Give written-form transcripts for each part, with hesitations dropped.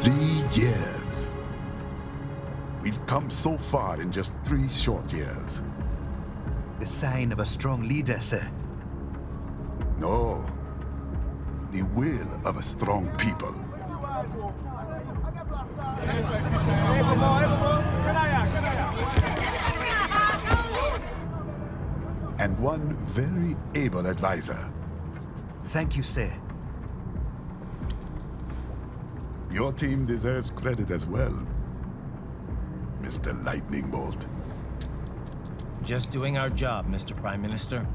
3 years. We've come so far in just 3 short years. The sign of a strong leader, sir. No. The will of a strong people. And one very able advisor. Thank you, sir. Your team deserves credit as well, Mr. Lightning Bolt. Just doing our job, Mr. Prime Minister.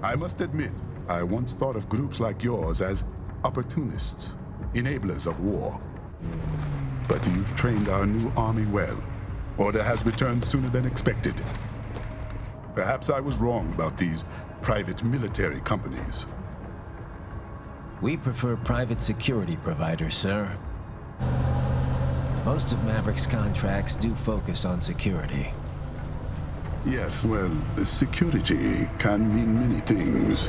I must admit, I once thought of groups like yours as opportunists, enablers of war. But you've trained our new army well. Order has returned sooner than expected. Perhaps I was wrong about these private military companies. We prefer private security providers, sir. Most of Maverick's contracts do focus on security. Yes, well, security can mean many things.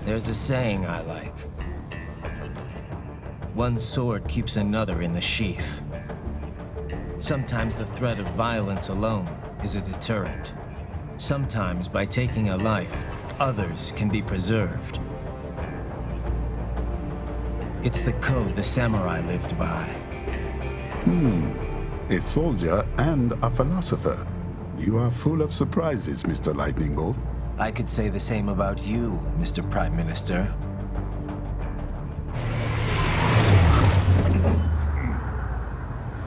There's a saying I like. One sword keeps another in the sheath. Sometimes the threat of violence alone is a deterrent. Sometimes by taking a life, others can be preserved. It's the code the samurai lived by. A soldier and a philosopher. You are full of surprises, Mr. Lightning Bolt. I could say the same about you, Mr. Prime Minister.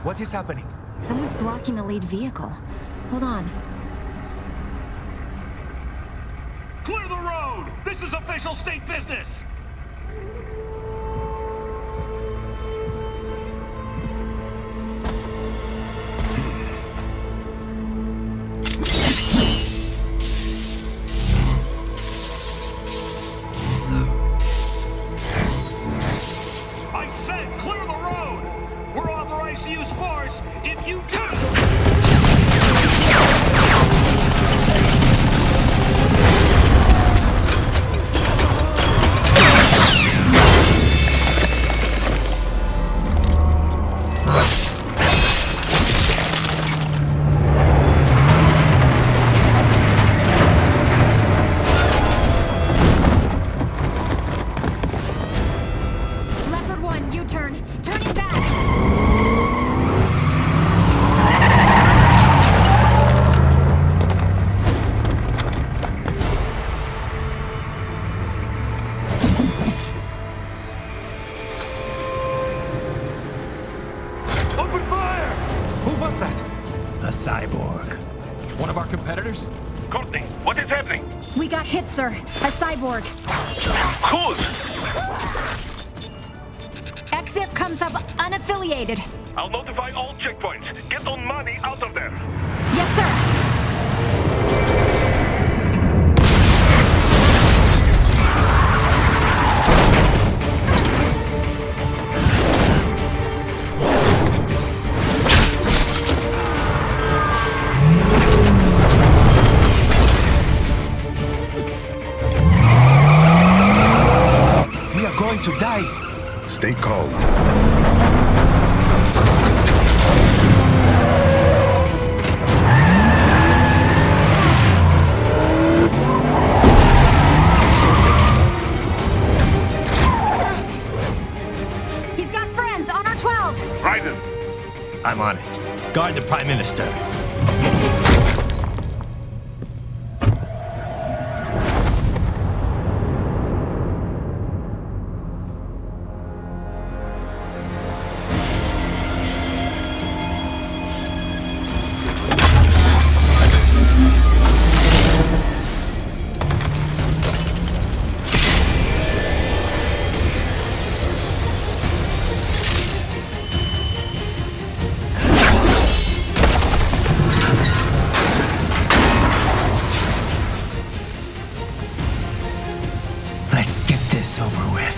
What is happening? Someone's blocking the lead vehicle. Hold on. Clear the road! This is official state business! I said clear the road! We're authorized to use force if you do! Leopard 1, U-turn. Turning back. Open fire! Who was that? A cyborg. One of our competitors? Courtney, what is happening? We got hit, sir. A cyborg. Who's? XF comes up unaffiliated. I'll notify all checkpoints. Get on money out of there. Yes, sir. We are going to die. Stay calm. He's got friends on our 12. Raiden, I'm on it. Guard the Prime Minister. Let's get this over with.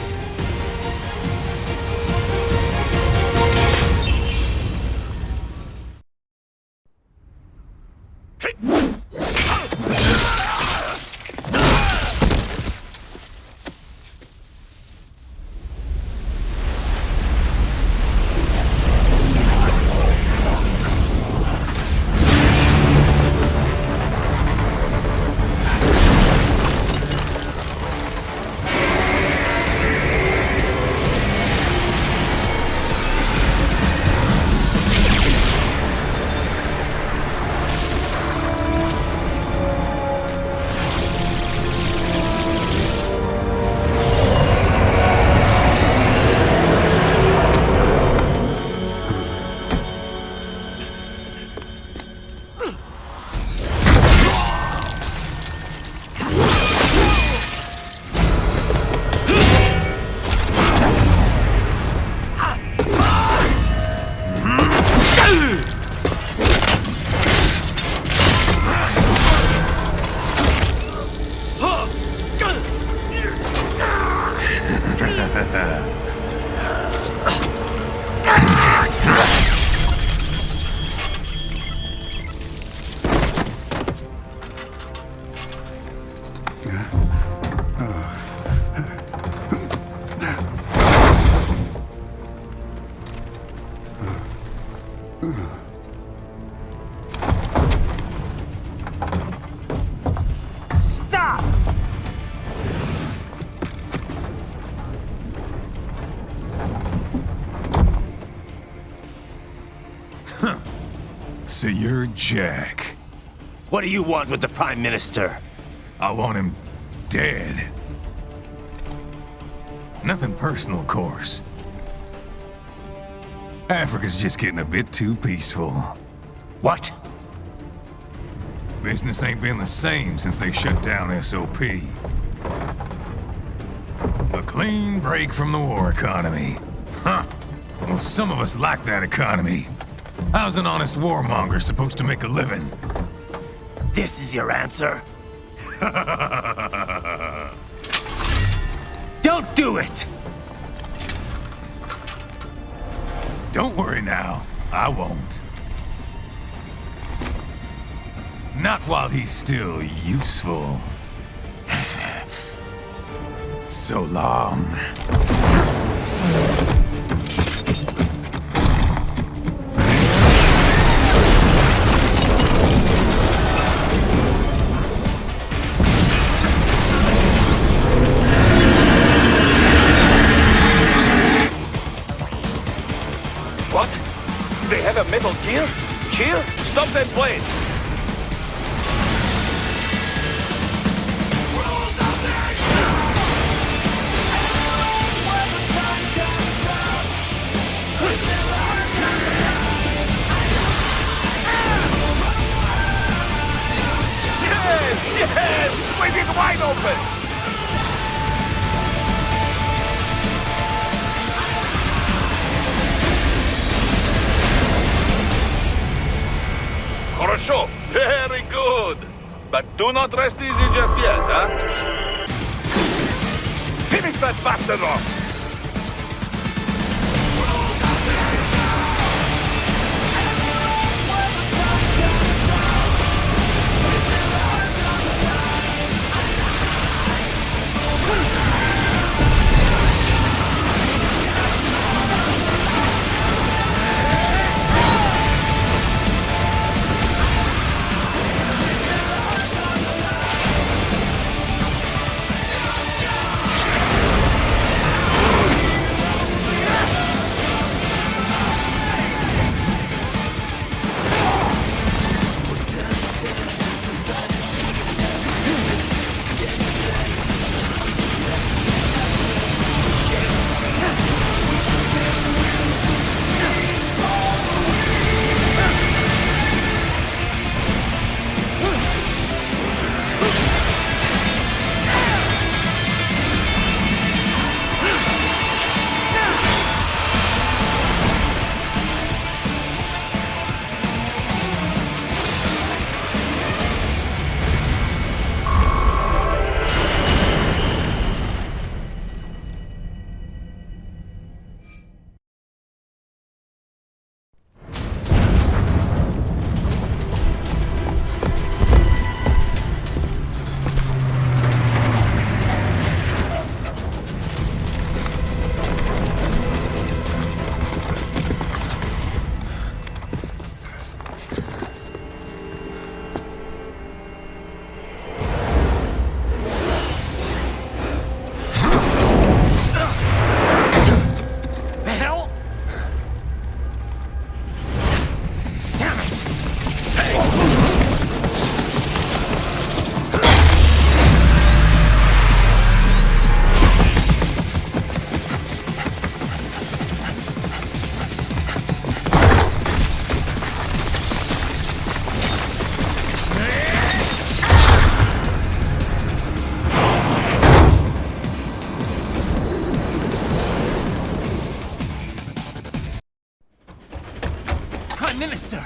Stop! So you're Jack. What do you want with the Prime Minister? I want him dead. Nothing personal, of course. Africa's just getting a bit too peaceful. What? Business ain't been the same since they shut down SOP. A clean break from the war economy. Huh. Well, some of us like that economy. How's an honest warmonger supposed to make a living? This is your answer? Don't do it! Don't worry now, I won't. Not while he's still useful. So long. What? They have a Metal Gear? Here? Stop that plane! Yes! Swing it wide open! Хорошо, very good. But do not rest easy just yet, huh? Finish that bastard off! Minister!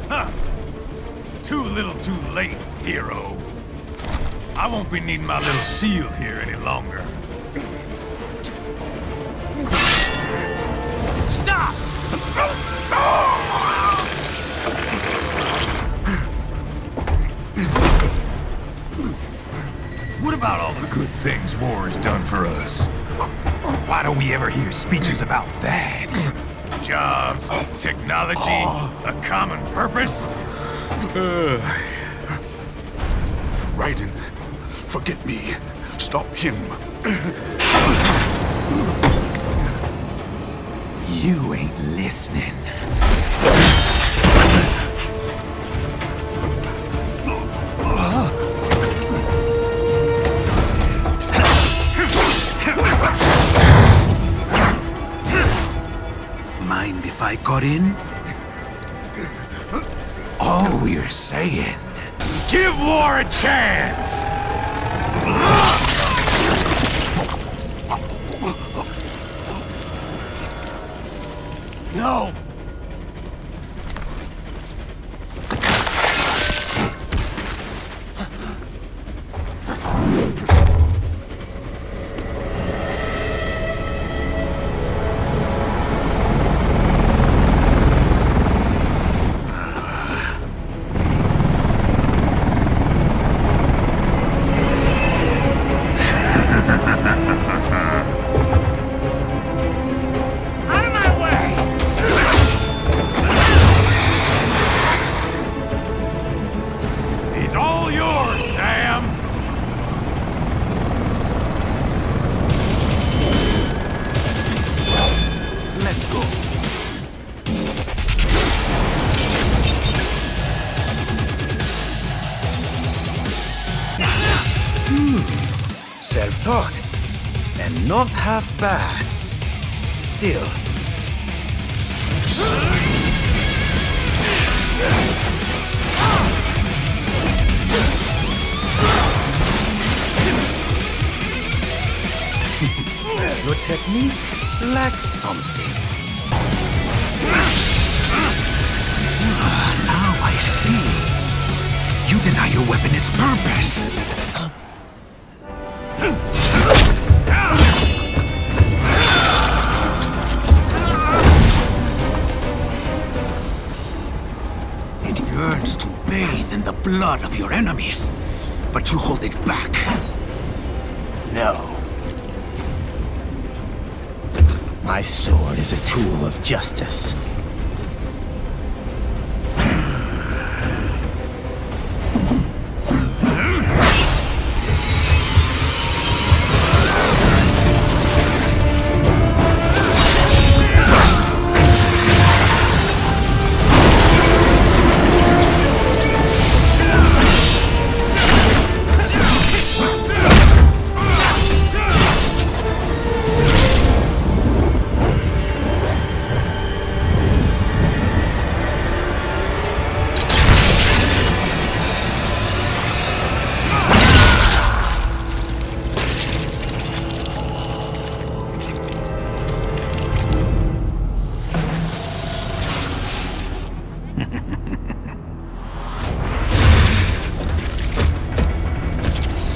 Huh. Too little too late, hero. I won't be needing my little shield here any longer. Stop! this war has done for us. Why don't we ever hear speeches about that? Jobs, technology, a common purpose? Raiden, forget me. Stop him. You ain't listening. Mind if I got in? All we're saying, give war a chance! No! He's all yours, Sam! Let's go. Self-taught. And not half bad. Still. Your technique lacks something. Now I see. You deny your weapon its purpose. It yearns to bathe in the blood of your enemies, but you hold it back. No. My sword is a tool of justice.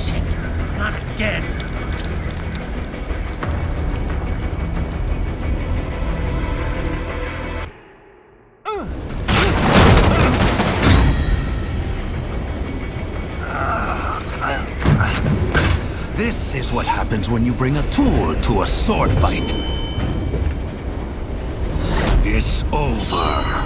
Shit, not again. This is what happens when you bring a tool to a sword fight. It's over.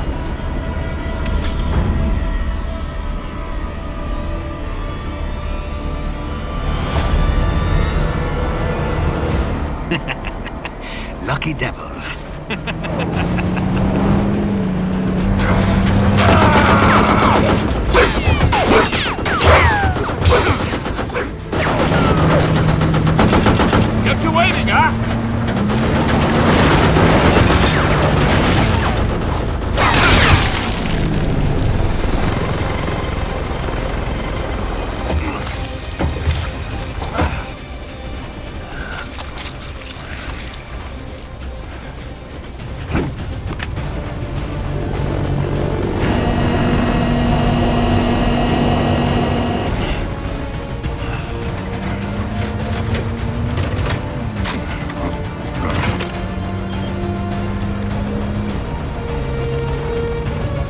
Lucky devil. Kept you waiting, huh?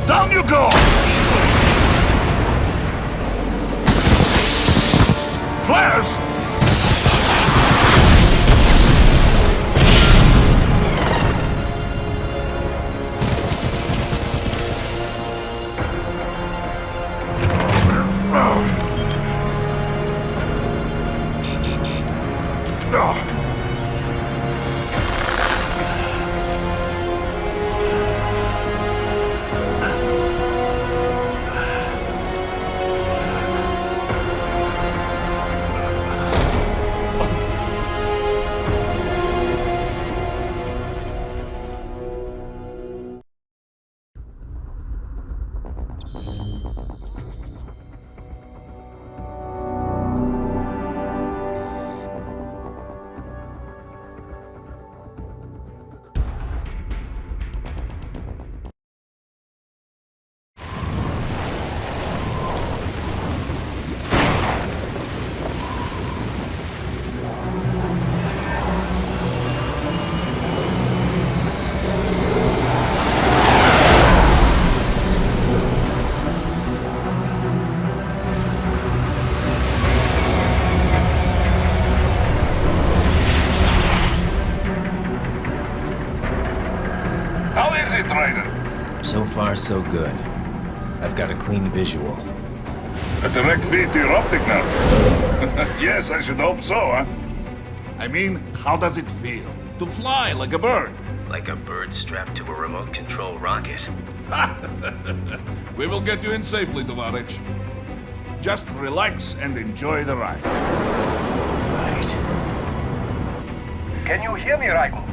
Down you go! Flares! How is it, Raiden? So far, so good. I've got a clean visual. A direct feed to your optic now. Yes, I should hope so, huh? I mean, how does it feel? To fly like a bird? Like a bird strapped to a remote control rocket. We will get you in safely, Tovarich. Just relax and enjoy the ride. Right. Can you hear me, Raiden?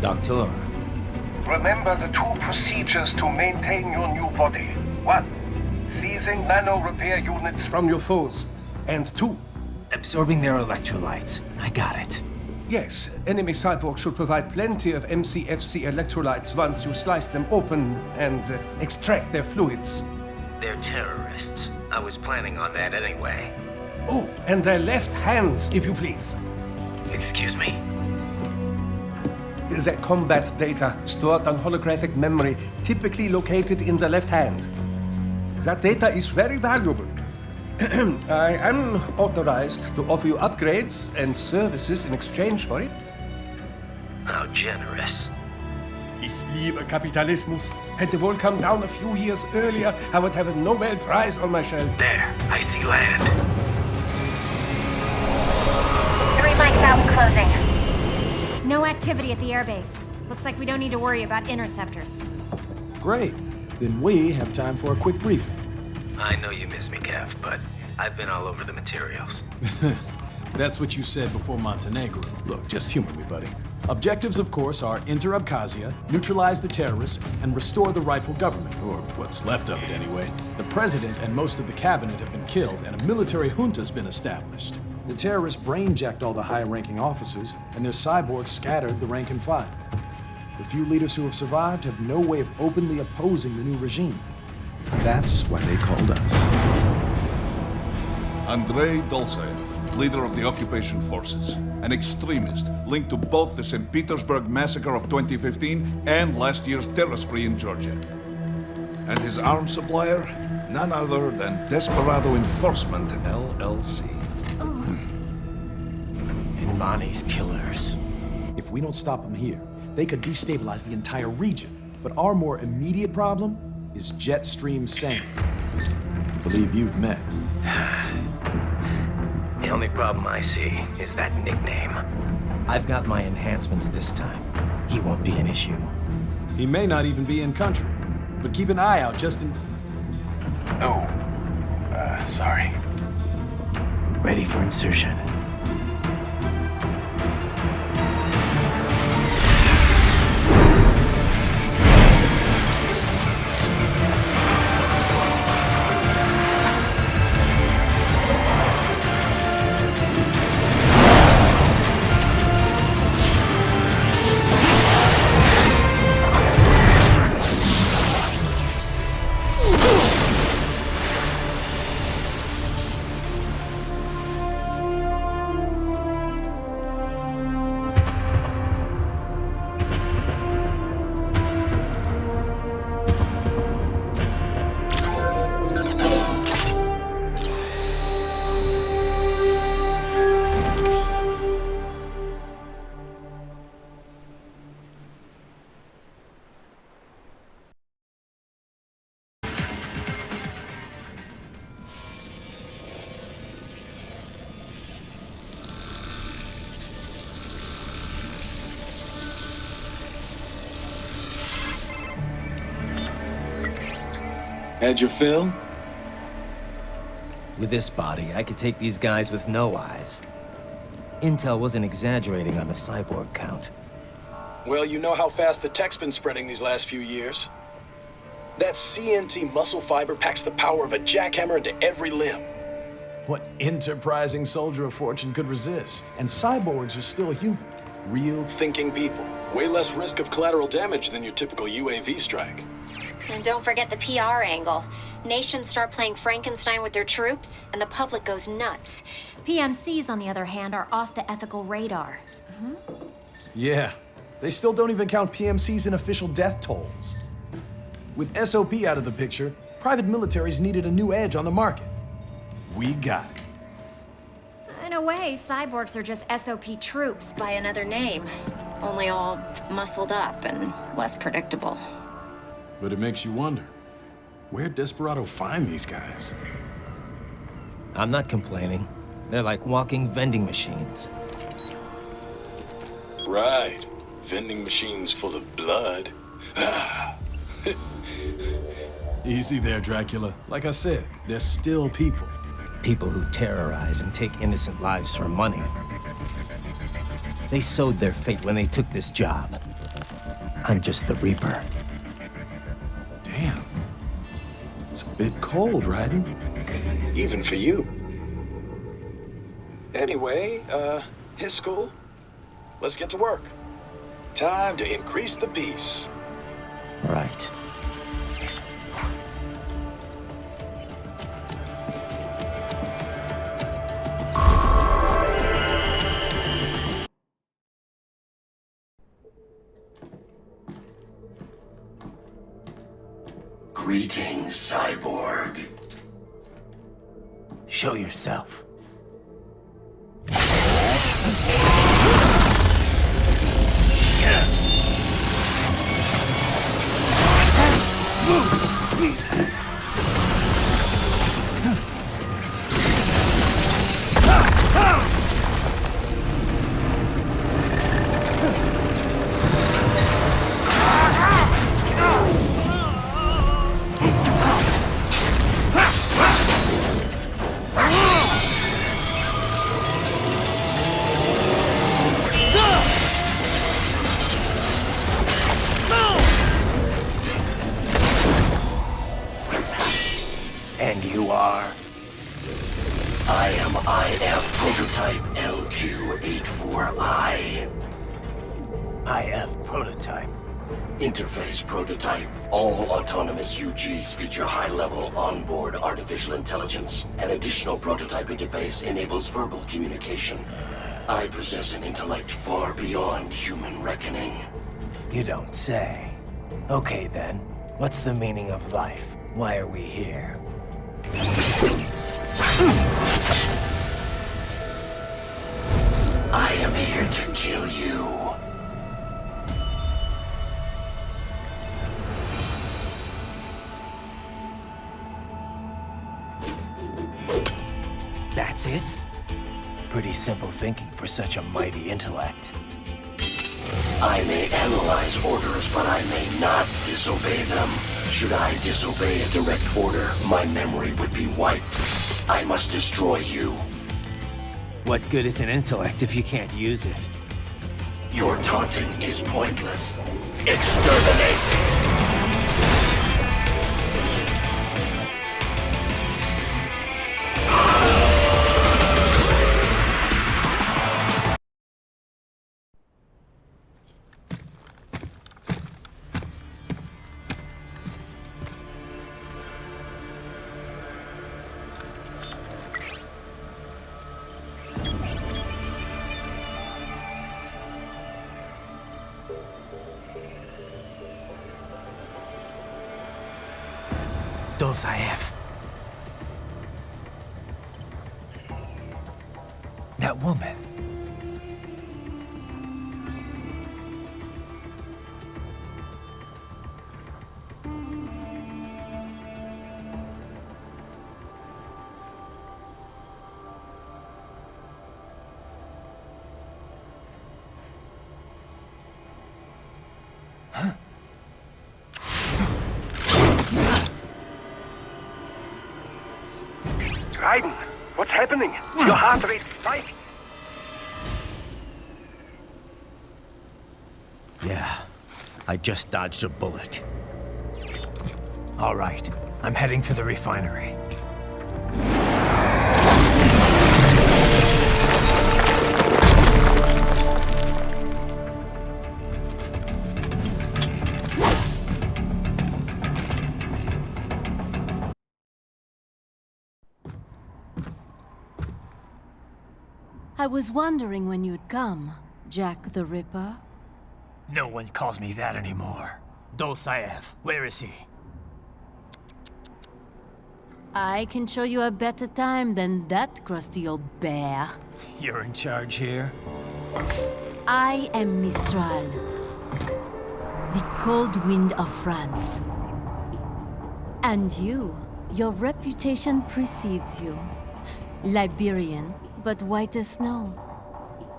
Doctor. Remember the two procedures to maintain your new body. 1. Seizing nano repair units from your foes. And 2. Absorbing their electrolytes. I got it. Yes, enemy cyborgs should provide plenty of MCFC electrolytes once you slice them open and extract their fluids. They're terrorists. I was planning on that anyway. Oh, and their left hands, if you please. Excuse me? The combat data stored on holographic memory, typically located in the left hand. That data is very valuable. I am authorized to offer you upgrades and services in exchange for it. How generous. Ich liebe Kapitalismus. Had the world come down a few years earlier, I would have a Nobel Prize on my shelf. There, I see land. 3 mics out and closing. No activity at the airbase. Looks like we don't need to worry about interceptors. Great. Then we have time for a quick briefing. I know you miss me, Kev, but I've been all over the materials. That's what you said before Montenegro. Look, just humor me, buddy. Objectives, of course, are enter Abkhazia, neutralize the terrorists, and restore the rightful government, or what's left of it anyway. The president and most of the cabinet have been killed, and a military junta's been established. The terrorists brain-jacked all the high-ranking officers, and their cyborgs scattered the rank and file. The few leaders who have survived have no way of openly opposing the new regime. That's why they called us. Andrei Dolzaev, leader of the occupation forces, an extremist linked to both the St. Petersburg massacre of 2015 and last year's terror spree in Georgia. And his arms supplier, none other than Desperado Enforcement, LLC. And Bonnie's killers. If we don't stop them here, they could destabilize the entire region. But our more immediate problem is Jetstream Sane. I believe you've met. The only problem I see is that nickname. I've got my enhancements this time. He won't be an issue. He may not even be in country, but keep an eye out just in... Oh, sorry. Ready for insertion. Had your fill? With this body, I could take these guys with no eyes. Intel wasn't exaggerating on the cyborg count. Well, you know how fast the tech's been spreading these last few years. That CNT muscle fiber packs the power of a jackhammer into every limb. What enterprising soldier of fortune could resist? And cyborgs are still human. Real thinking people. Way less risk of collateral damage than your typical UAV strike. And don't forget the PR angle. Nations start playing Frankenstein with their troops, and the public goes nuts. PMCs, on the other hand, are off the ethical radar. Yeah, they still don't even count PMCs in official death tolls. With SOP out of the picture, private militaries needed a new edge on the market. We got it. In a way, cyborgs are just SOP troops by another name. Only all muscled up and less predictable. But it makes you wonder, where'd Desperado find these guys? I'm not complaining. They're like walking vending machines. Right. Vending machines full of blood. Easy there, Dracula. Like I said, they're still people. People who terrorize and take innocent lives for money. They sowed their fate when they took this job. I'm just the Reaper. Damn. It's a bit cold, Raiden. Even for you. Anyway, his school. Let's get to work. Time to increase the peace. Right. Greetings, cyborg. Show yourself. And you are? I am IF Prototype LQ84I. IF Prototype. Interface Prototype. All autonomous UGs feature high-level onboard artificial intelligence. An additional prototype interface enables verbal communication. I possess an intellect far beyond human reckoning. You don't say. Okay then, what's the meaning of life? Why are we here? I am here to kill you. That's it? Pretty simple thinking for such a mighty intellect. I may analyze orders, but I may not disobey them. Should I disobey a direct order, my memory would be wiped. I must destroy you. What good is an intellect if you can't use it? Your taunting is pointless. Exterminate! Those I have. That woman. Raiden, what's happening? Your heart rate spiked. Yeah, I just dodged a bullet. All right, I'm heading for the refinery. I was wondering when you'd come, Jack the Ripper. No one calls me that anymore. Dolsaev, where is he? I can show you a better time than that crusty old bear. You're in charge here? I am Mistral, the cold wind of France. And your reputation precedes you. Liberian, but white as snow.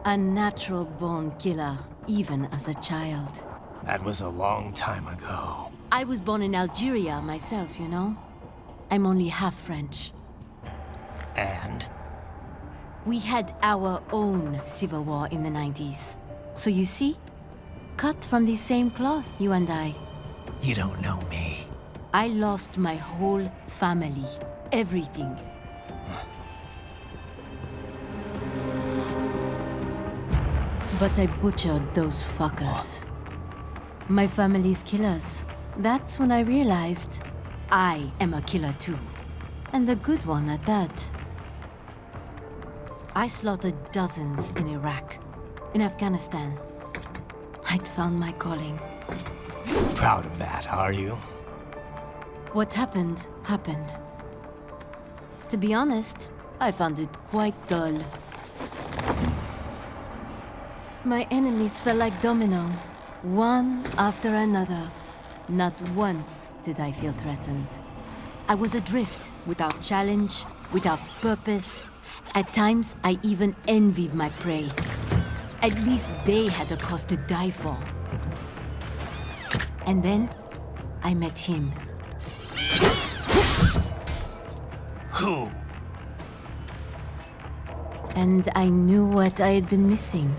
A natural-born killer, even as a child. That was a long time ago. I was born in Algeria myself, you know? I'm only half French. And? We had our own civil war in the 90s. So you see? Cut from the same cloth, you and I. You don't know me. I lost my whole family. Everything. But I butchered those fuckers. My family's killers. That's when I realized I am a killer too. And a good one at that. I slaughtered dozens in Iraq, in Afghanistan. I'd found my calling. Proud of that, are you? What happened, happened. To be honest, I found it quite dull. My enemies fell like domino, one after another. Not once did I feel threatened. I was adrift, without challenge, without purpose. At times, I even envied my prey. At least they had a cause to die for. And then, I met him. Who? And I knew what I had been missing.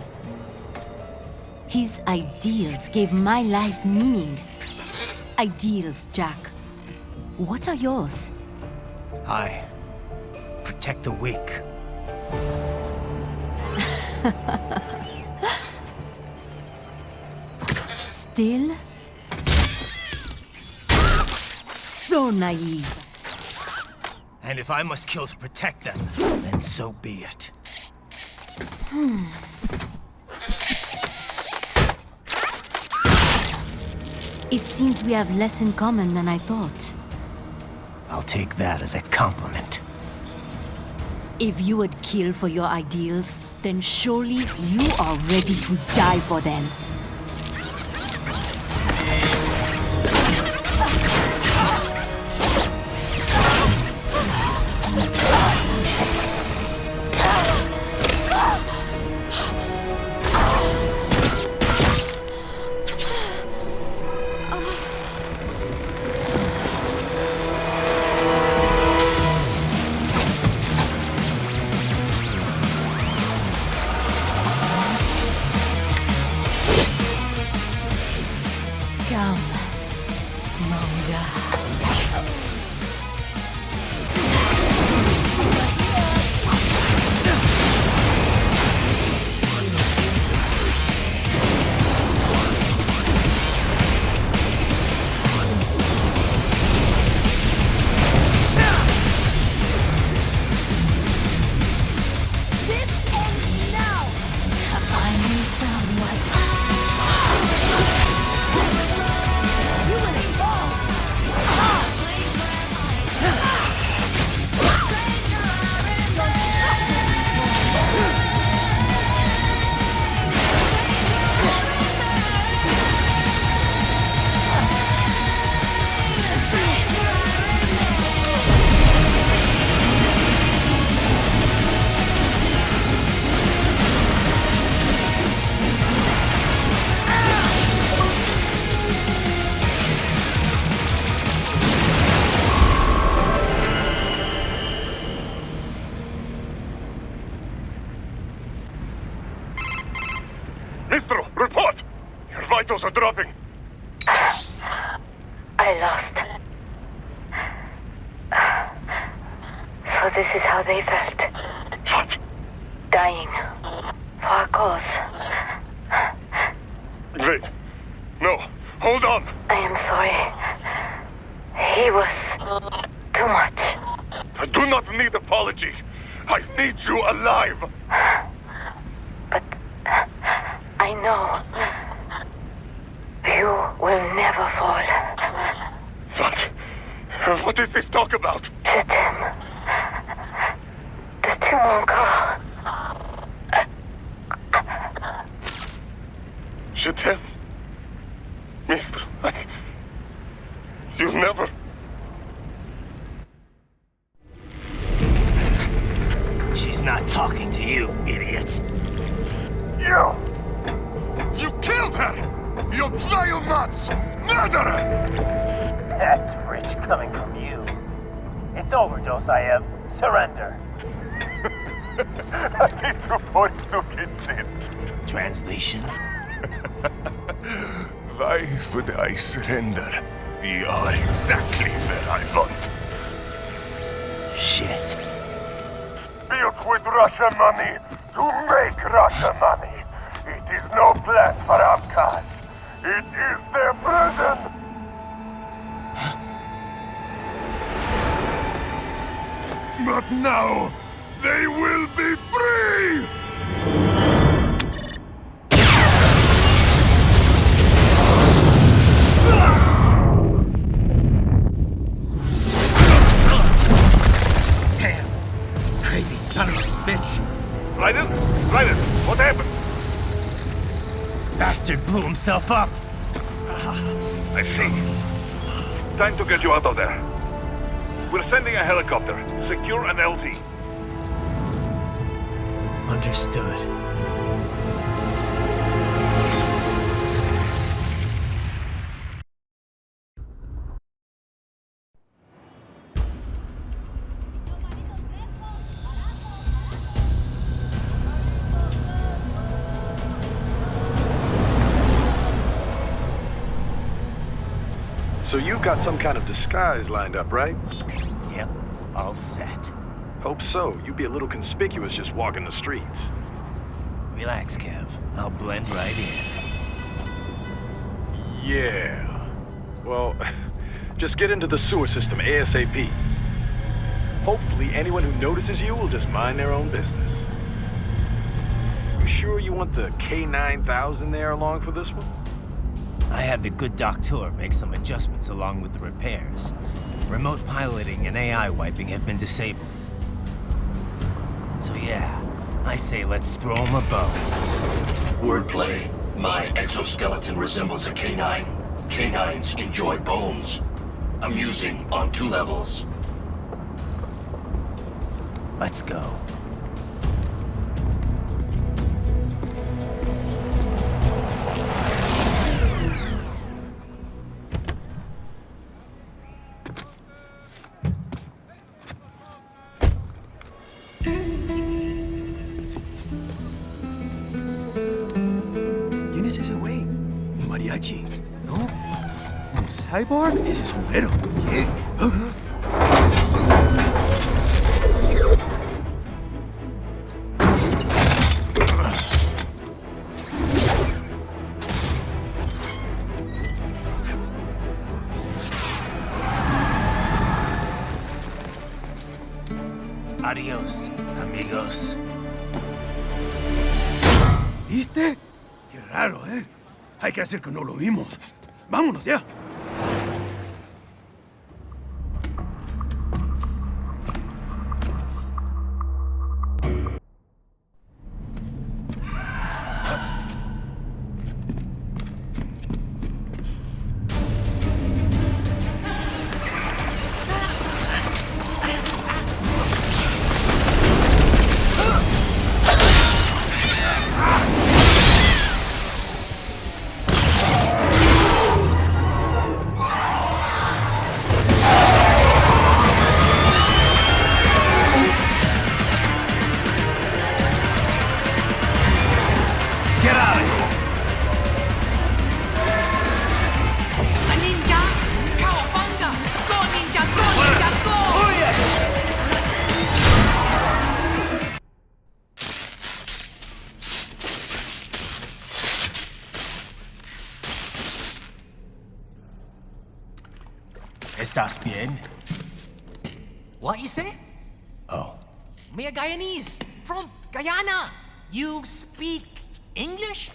His ideals gave my life meaning. Ideals, Jack. What are yours? I protect the weak. Still? So naive. And if I must kill to protect them, then so be it. It seems we have less in common than I thought. I'll take that as a compliment. If you would kill for your ideals, then surely you are ready to die for them. So this is how they felt. What? Dying. For a cause. Wait. No. Hold on. I am sorry. He was too much. I do not need apology. I need you alive. But I know you will never fall. What? What is this talk about? Je t'aime. De tout mon corps. Je t'aime. Mister, you never... She's not talking to you, idiot. You! You killed her! You vile nuts! Murderer! That's rich coming from you. It's overdose, I am. Surrender. Translation? Why would I surrender? We are exactly where I want. Shit. Built with Russian money to make Russian money. It is no plan for Abkhaz. It is their prison. But now, they will be free! Damn! Crazy son of a bitch! Raiden? Raiden, what happened? Bastard blew himself up! I see. Time to get you out of there. We're sending a helicopter. Secure an LZ. Understood. So you've got some kind of disguise lined up, right? Yep, all set. Hope so. You'd be a little conspicuous just walking the streets. Relax, Kev. I'll blend right in. Yeah. Well, just get into the sewer system ASAP. Hopefully anyone who notices you will just mind their own business. You sure you want the K9000 there along for this one? I had the good doctor make some adjustments along with the repairs. Remote piloting and AI wiping have been disabled. So yeah, I say let's throw him a bone. Wordplay. My exoskeleton resembles a canine. Canines enjoy bones. Amusing on 2 levels. Let's go. ¿Quién es ese güey? ¿Un mariachi? ¿No? ¿Un cyborg? Ese sombrero. ¿Qué? Adiós, amigos. ¿Viste? Qué raro, ¿eh? Hay que hacer que no lo vimos. Vámonos ya. ¿Estás bien? What you say? Oh. Me a Guyanese, from Guyana. You speak English?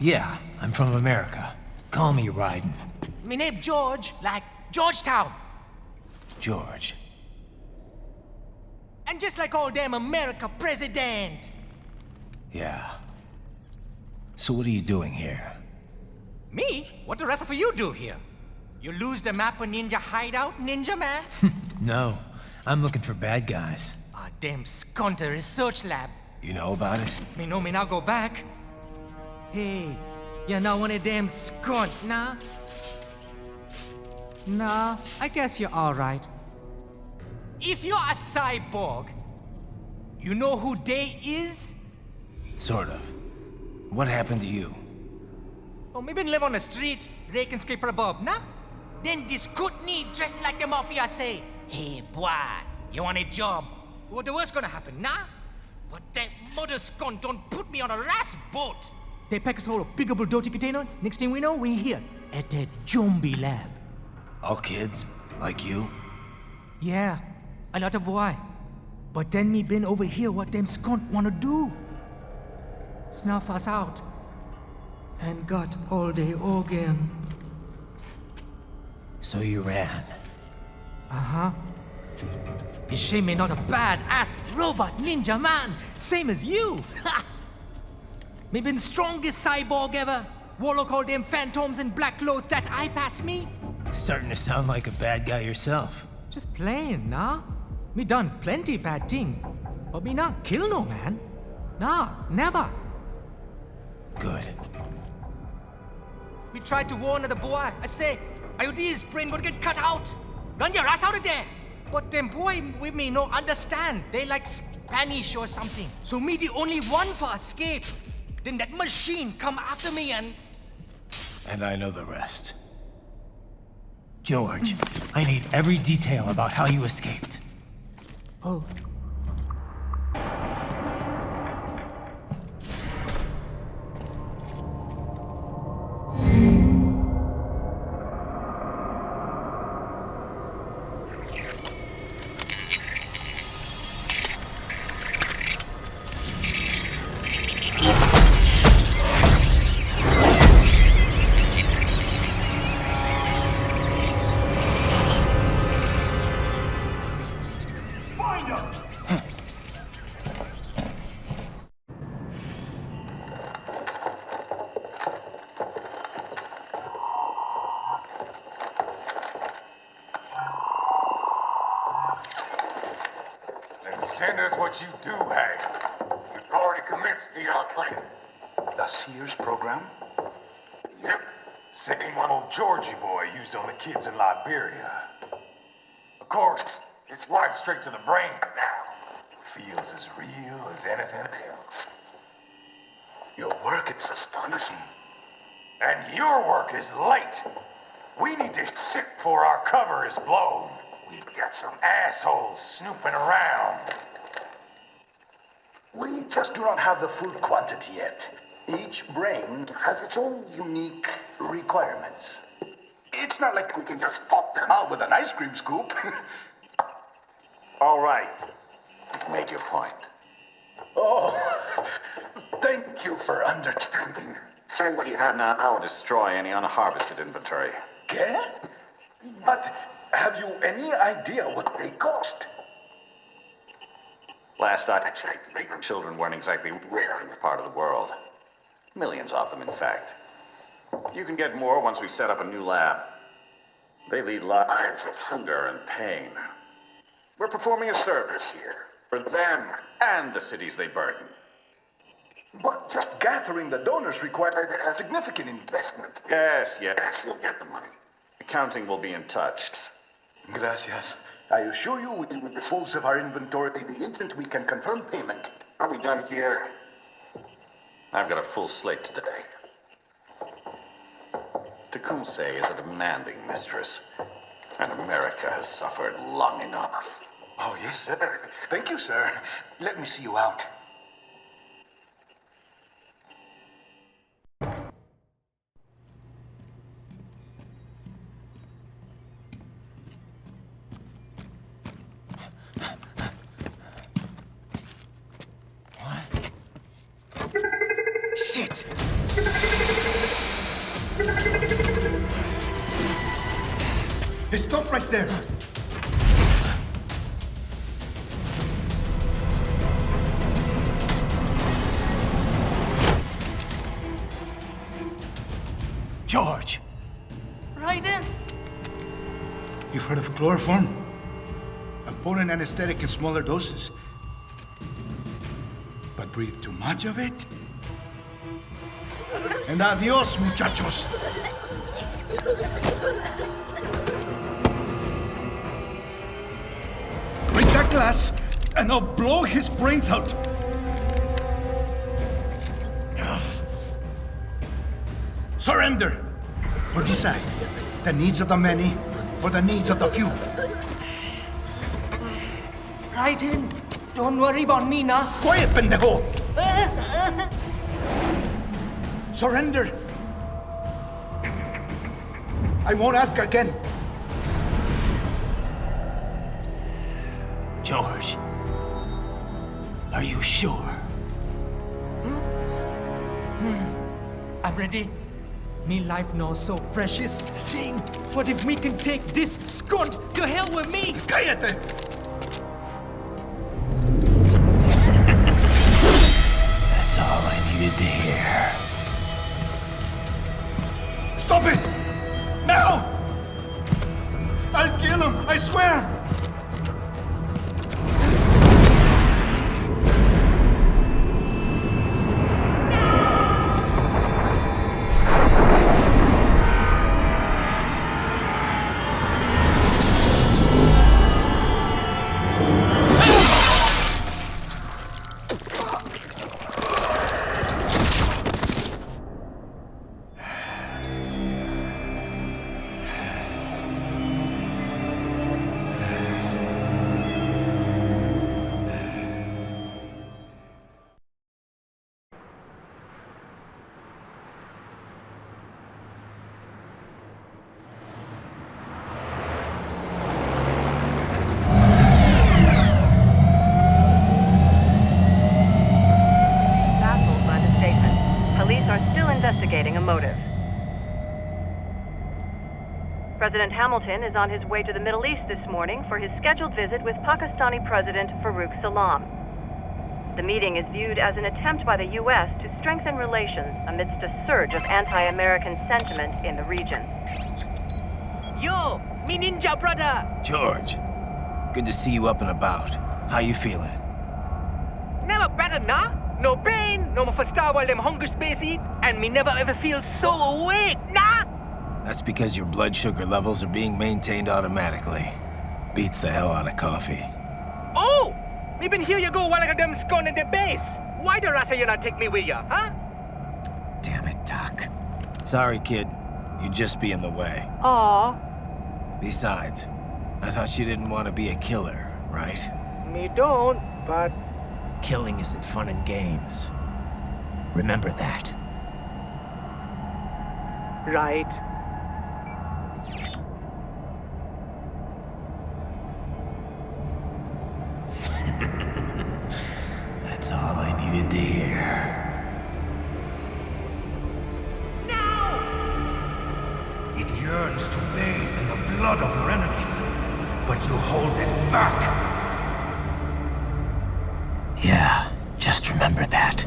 Yeah, I'm from America. Call me Raiden. Me name George, like Georgetown. George. And just like all damn America president. Yeah. So what are you doing here? Me? What the rest of you do here? You lose the map of Ninja Hideout, Ninja Man? No, I'm looking for bad guys. Ah, damn Skunter research lab. You know about it? Me know me now go back. Hey, you're not one of them skunt, nah? Nah, I guess you're alright. If you're a cyborg, you know who they is? Sort of. What happened to you? Oh, me been live on the street, raking scrape for a bob, nah? Then this Kootenai dressed like the mafia say, hey, boy, you want a job? What the worst gonna happen, nah? But that mother skunt don't put me on a ras boat. They pack us all a big old dirty container. Next thing we know, we're here at that zombie lab. All kids? Like you? Yeah, a lot of boy. But then me been over here what them skunt wanna do. Snuff us out. And got all day organ. So you ran? Uh-huh. Is shame me not a bad-ass robot ninja man, same as you. Ha! Me been strongest cyborg ever. Warlock all them phantoms in black clothes that eye pass me. Starting to sound like a bad guy yourself. Just playing, nah? Me done plenty bad thing. But me not kill no man. Nah, never. Good. We tried to warn the boy. I say, IOD's brain gonna get cut out. Run your ass out of there. But them boy with me no understand. They like Spanish or something. So me the only one for escape. Then that machine come after me and... And I know the rest. George, I need every detail about how you escaped. Oh. Send us what you do have. You've already commenced the outline. The Sears program? Yep. Same one old Georgie boy used on the kids in Liberia. Of course, it's right straight to the brain now. Feels as real as anything else. Your work is astonishing. And your work is late. We need to ship before our cover is blown. We've got some assholes snooping around. We just do not have the full quantity yet. Each brain has its own unique requirements. It's not like we can just pop them out with an ice cream scoop. All right. Make your point. Oh, thank you for understanding. Send what you have now. I'll destroy any unharvested inventory. Okay? But have you any idea what they cost? Last I checked, children weren't exactly rare in this part of the world. Millions of them, in fact. You can get more once we set up a new lab. They lead lives of hunger and pain. We're performing a service here. For them and the cities they burden. But just gathering the donors required a significant investment. Yes, you'll get the money. Accounting will be in touch. Gracias. I assure you we will dispose of our inventory the instant we can confirm payment. Are we done here? I've got a full slate today. Tecumseh is a demanding mistress, and America has suffered long enough. Oh, yes, sir. Thank you, sir. Let me see you out. Shit! Stop right there! George! Raiden! You've heard of chloroform? A potent anesthetic in smaller doses. But breathe too much of it? And adios, muchachos! Break that glass, and I'll blow his brains out! Surrender! Or decide the needs of the many or the needs of the few. Raiden, don't worry about me now. Quiet, pendejo! Surrender! I won't ask again. George, are you sure? I'm ready. Me life now so precious. Ting, what if me can take this skunt to hell with me? Cállate! That's all I needed to hear. Stop it! Now! I'll kill him, I swear! Investigating a motive. President Hamilton is on his way to the Middle East this morning for his scheduled visit with Pakistani President Farouk Salam. The meeting is viewed as an attempt by the U.S. to strengthen relations amidst a surge of anti-American sentiment in the region. Yo, me ninja brother! George, good to see you up and about. How you feeling? Never better, nah? No pain, no more fasta while them hunger space eat, and me never ever feel so awake, nah? That's because your blood sugar levels are being maintained automatically. Beats the hell out of coffee. Oh! Me been here you go while I got them scone in the base. Why the rasa you not take me with ya, huh? Damn it, Doc. Sorry, kid. You'd just be in the way. Aw. Besides, I thought you didn't want to be a killer, right? Me don't, but... Killing isn't fun and games. Remember that. Right. That's all I needed to hear. Now! It yearns to bathe in the blood of your enemies, but you hold it back. Yeah, just remember that.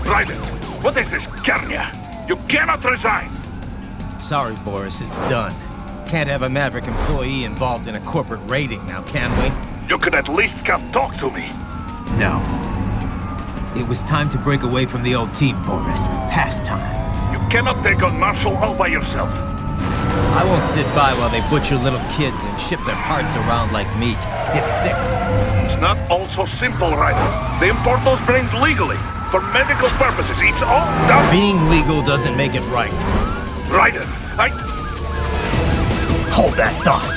Raiden, what is this, Kernia? You cannot resign! Sorry, Boris, it's done. Can't have a Maverick employee involved in a corporate raiding now, can we? You could at least come talk to me. No. It was time to break away from the old team, Boris. Past time. You cannot take on Marshall all by yourself. I won't sit by while they butcher little kids and ship their parts around like meat. It's sick. It's not all so simple, Raiden. They import those brains legally. For medical purposes, it's all done. Being legal doesn't make it right. Raiden, Hold that thought.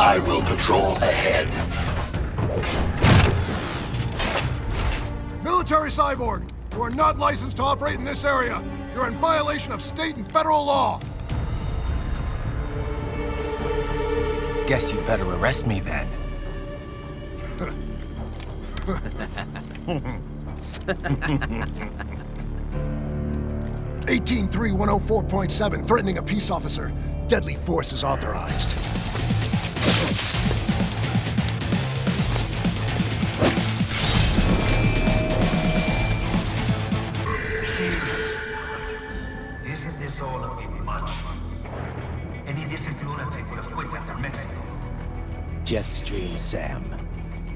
I will patrol ahead. Military cyborg, you are not licensed to operate in this area. You're in violation of state and federal law. Guess you better arrest me then. 18-3-104.7, threatening a peace officer. Deadly force is authorized. Isn't this all a bit much? Any decent lunatic would have quit after Mexico. Jetstream, Sam.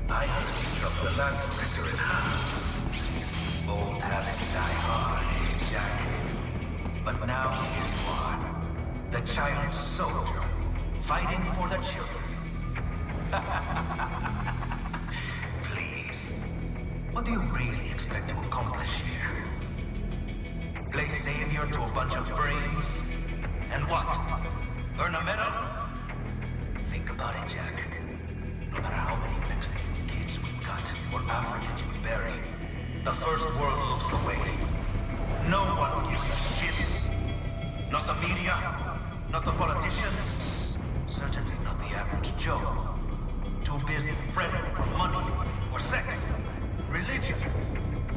I heard you dropped the land director in half. Old habits die hard, Jack. But now here you are, the child soldier, fighting for the children. Please, what do you really expect to accomplish here? Play savior to a bunch of brains? And what? Earn a medal? Think about it, Jack. No matter how many Mexican kids we cut, or Africans we bury, the first world looks away. No one gives a shit. Not the media, not the politicians, certainly not the average Joe. Too busy fretting for money, or sex, religion,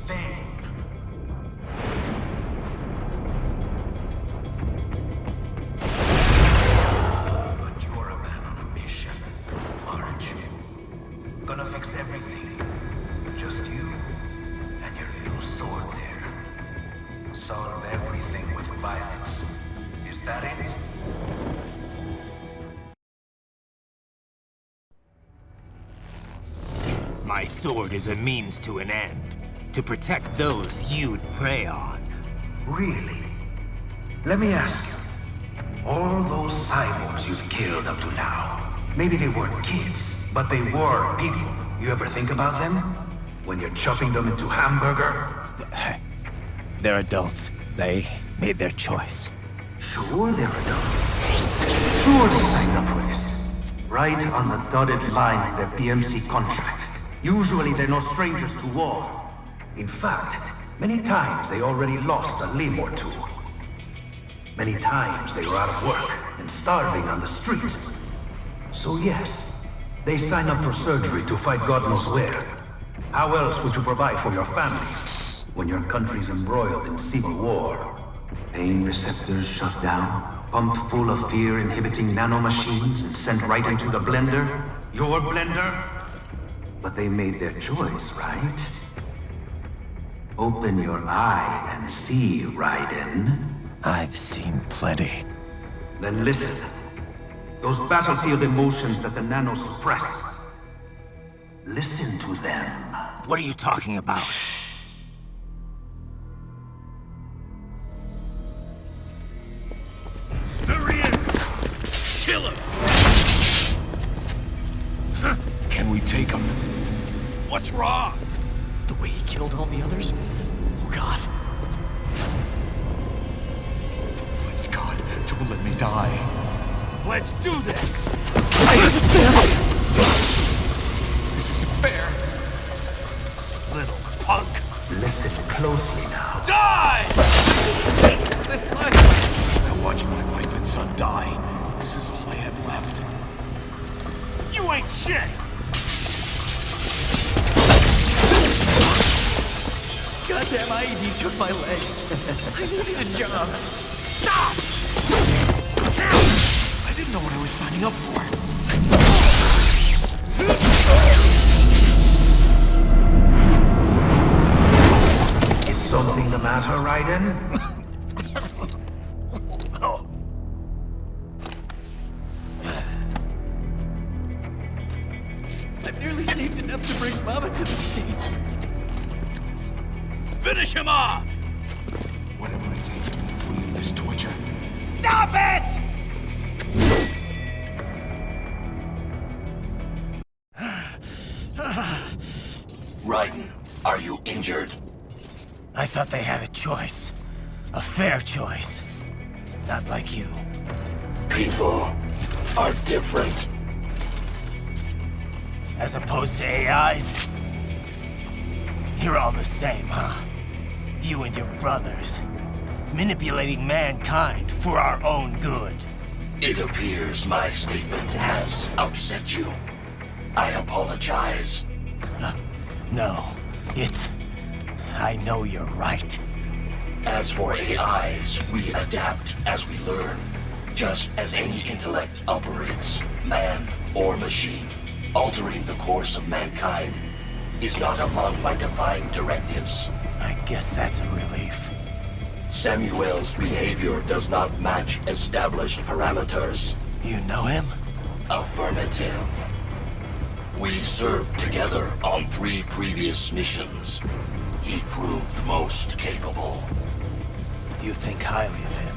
fame. But you're a man on a mission, aren't you? Gonna fix everything. Just you and your little sword there. Solve everything with violence. Is that it? My sword is a means to an end. To protect those you'd prey on. Really? Let me ask you. All those cyborgs you've killed up to now, maybe they weren't kids, but they were people. You ever think about them? When you're chopping them into hamburger? They're adults. They made their choice. Sure they're adults. Sure they signed up for this. Right on the dotted line of their PMC contract. Usually they're no strangers to war. In fact, many times they already lost a limb or two. Many times they were out of work and starving on the street. So yes, they sign up for surgery to fight God knows where. How else would you provide for your family when your country's embroiled in civil war? Pain receptors shut down, pumped full of fear-inhibiting nanomachines and sent right into the blender? Your blender? But they made their choice, right? Open your eye and see, Raiden. I've seen plenty. Then listen. Those battlefield emotions that the nanos suppress. Listen to them. What are you talking about? Shh. There he is! Kill him! Can we take him? What's wrong? The way he killed all the others? Oh God. Please God, don't let me die. Let's do this! I have a family! This isn't fair. Little punk! Listen closely now. Die! This life! I watched my wife and son die. This is all I had left. You ain't shit! Goddamn IED took my leg. I needed a job. Stop! I didn't know what I was signing up for. Is something the matter, Raiden? I've nearly saved enough to bring Mama to the States. Finish him off! Whatever it takes to be free of this torture. Stop it! Raiden, are you injured? I thought they had a choice. A fair choice. Not like you. People are different. as opposed to AIs? You're all the same, huh? You and your brothers, manipulating mankind for our own good. It appears my statement has upset you. I apologize. No, I know you're right. As for AIs, we adapt as we learn. Just as any intellect operates, man or machine, altering the course of mankind is not among my defined directives. I guess that's a relief. Samuel's behavior does not match established parameters. You know him? Affirmative. We served together on 3 previous missions. He proved most capable. You think highly of him?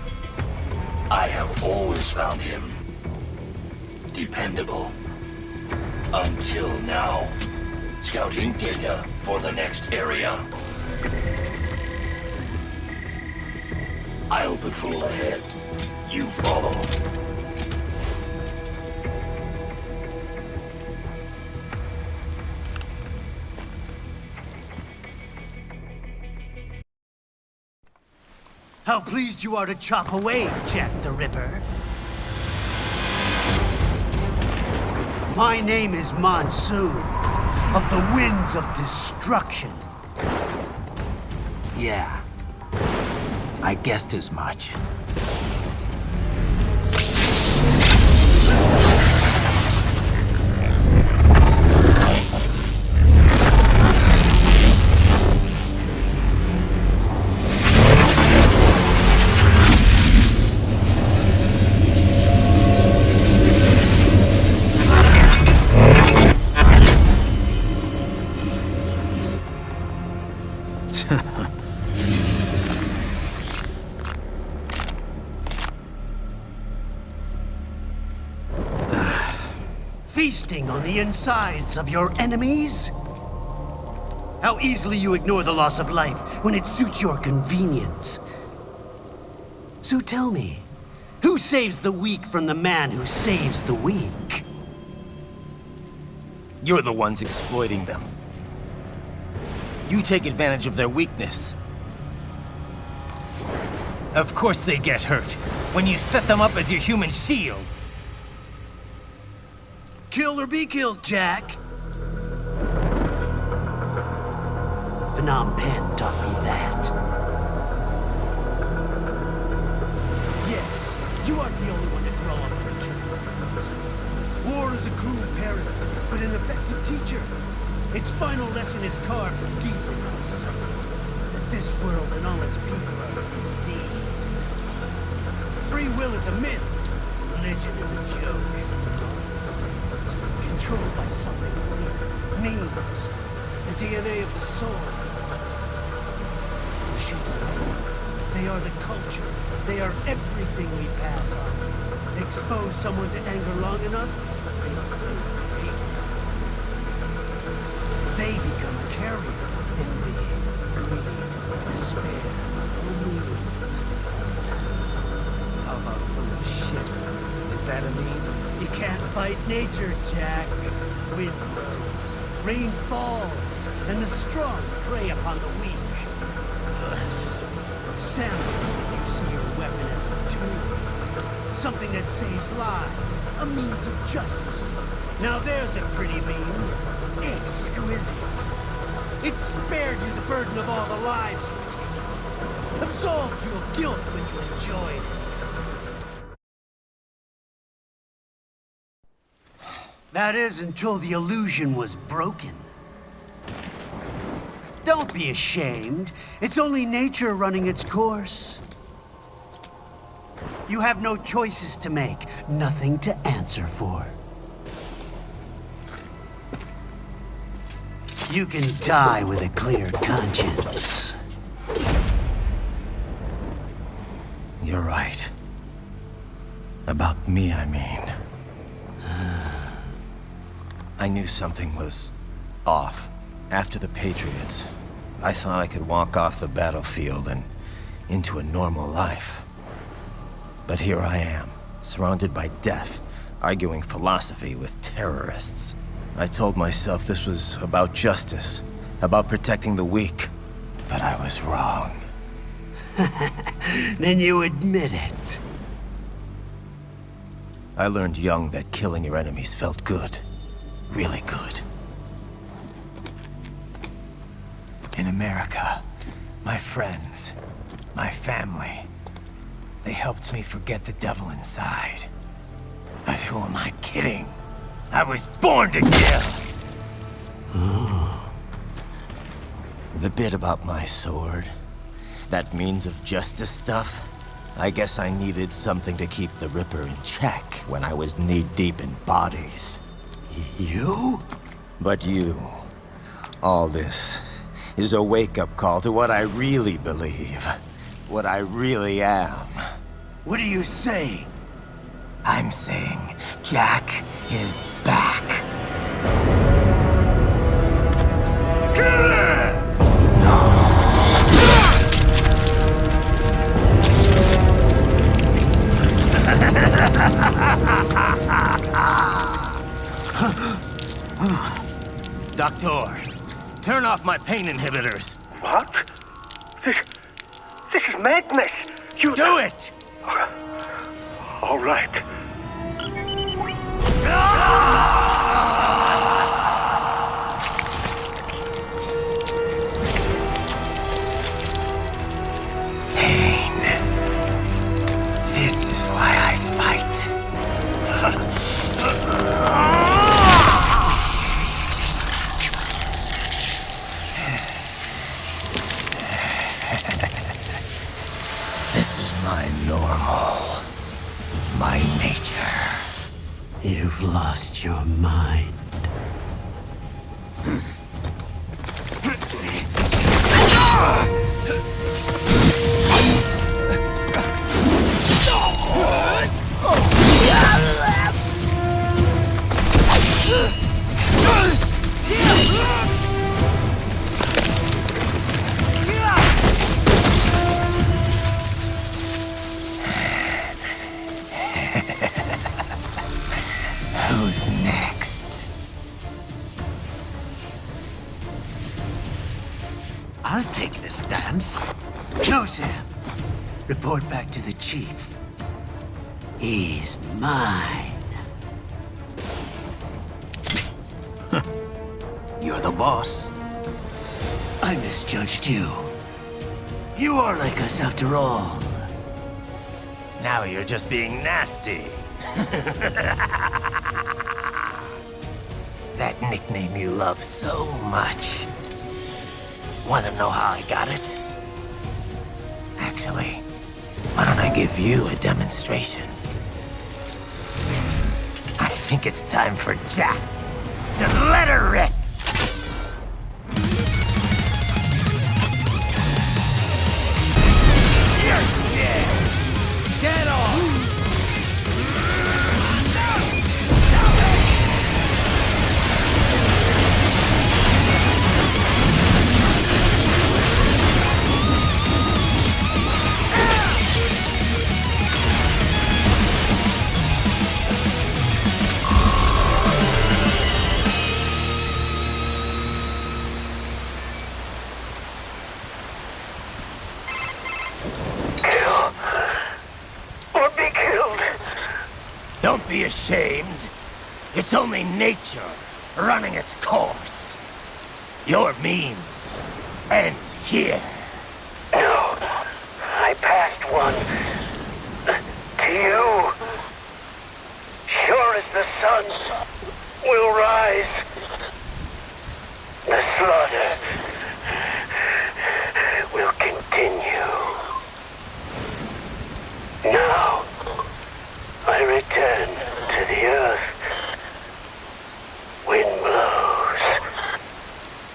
I have always found him dependable. Until now. Scouting data for the next area. I'll patrol ahead. You follow. How pleased you are to chop away, Jack the Ripper. My name is Monsoon, of the Winds of Destruction. Yeah. I guessed as much. Feasting on the insides of your enemies? How easily you ignore the loss of life when it suits your convenience. So tell me, who saves the weak from the man who saves the weak? You're the ones exploiting them. You take advantage of their weakness. Of course they get hurt when you set them up as your human shield. Kill or be killed, Jack. Phnom Penh taught me that. Yes, you aren't the only one to grow up with killing. War is a cruel parent, but an effective teacher. Its final lesson is carved deep in us. That this world and all its people are diseased. Free will is a myth. Religion is a joke. Controlled by something names, the DNA of the soul. They are the culture. They are everything we pass on. Expose someone to anger long enough, they will hate. They become a carrier. Envy, greed, despair, meanness. How about full of shit? Is that a meme? You can't fight nature, Jack. Wind blows, rain falls, and the strong prey upon the weak. Sounds when you see your weapon as a tool. Something that saves lives, a means of justice. Now there's a pretty meme. Exquisite. It spared you the burden of all the lives you take. Absolved you of guilt when you enjoyed it. That is, until the illusion was broken. Don't be ashamed. It's only nature running its course. You have no choices to make, nothing to answer for. You can die with a clear conscience. You're right. About me, I mean. I knew something was off. After the Patriots, I thought I could walk off the battlefield and into a normal life. But here I am, surrounded by death, arguing philosophy with terrorists. I told myself this was about justice, about protecting the weak. But I was wrong. Then you admit it. I learned young that killing your enemies felt good. Really good. In America, my friends, my family, they helped me forget the devil inside. But who am I kidding? I was born to kill! The bit about my sword, that means of justice stuff, I guess I needed something to keep the Ripper in check when I was knee-deep in bodies. You? But you, all this, is a wake-up call to what I really believe. What I really am. What are you saying? I'm saying Jack is back. Killer! Doctor, turn off my pain inhibitors. What? This is madness. You do it! All right. Pain. This is why I fight. This is my normal. My nature. You've lost your mind. Who's next? I'll take this dance. No, Sam. Report back to the chief. He's mine. You're the boss. I misjudged you. You are like us after all. Now you're just being nasty. That nickname you love so much. Want to know how I got it? Actually, why don't I give you a demonstration? I think it's time for Jack to let her rip. You're dead. Get off. Don't be ashamed. It's only nature running its course. Your means end here. No, I passed one. To you. Sure as the sun will rise. The slaughter will continue. Now, I return to the earth. Wind blows.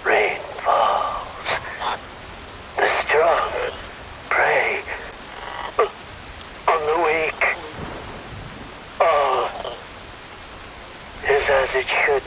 Rain falls. The strong prey on the weak. All is as it should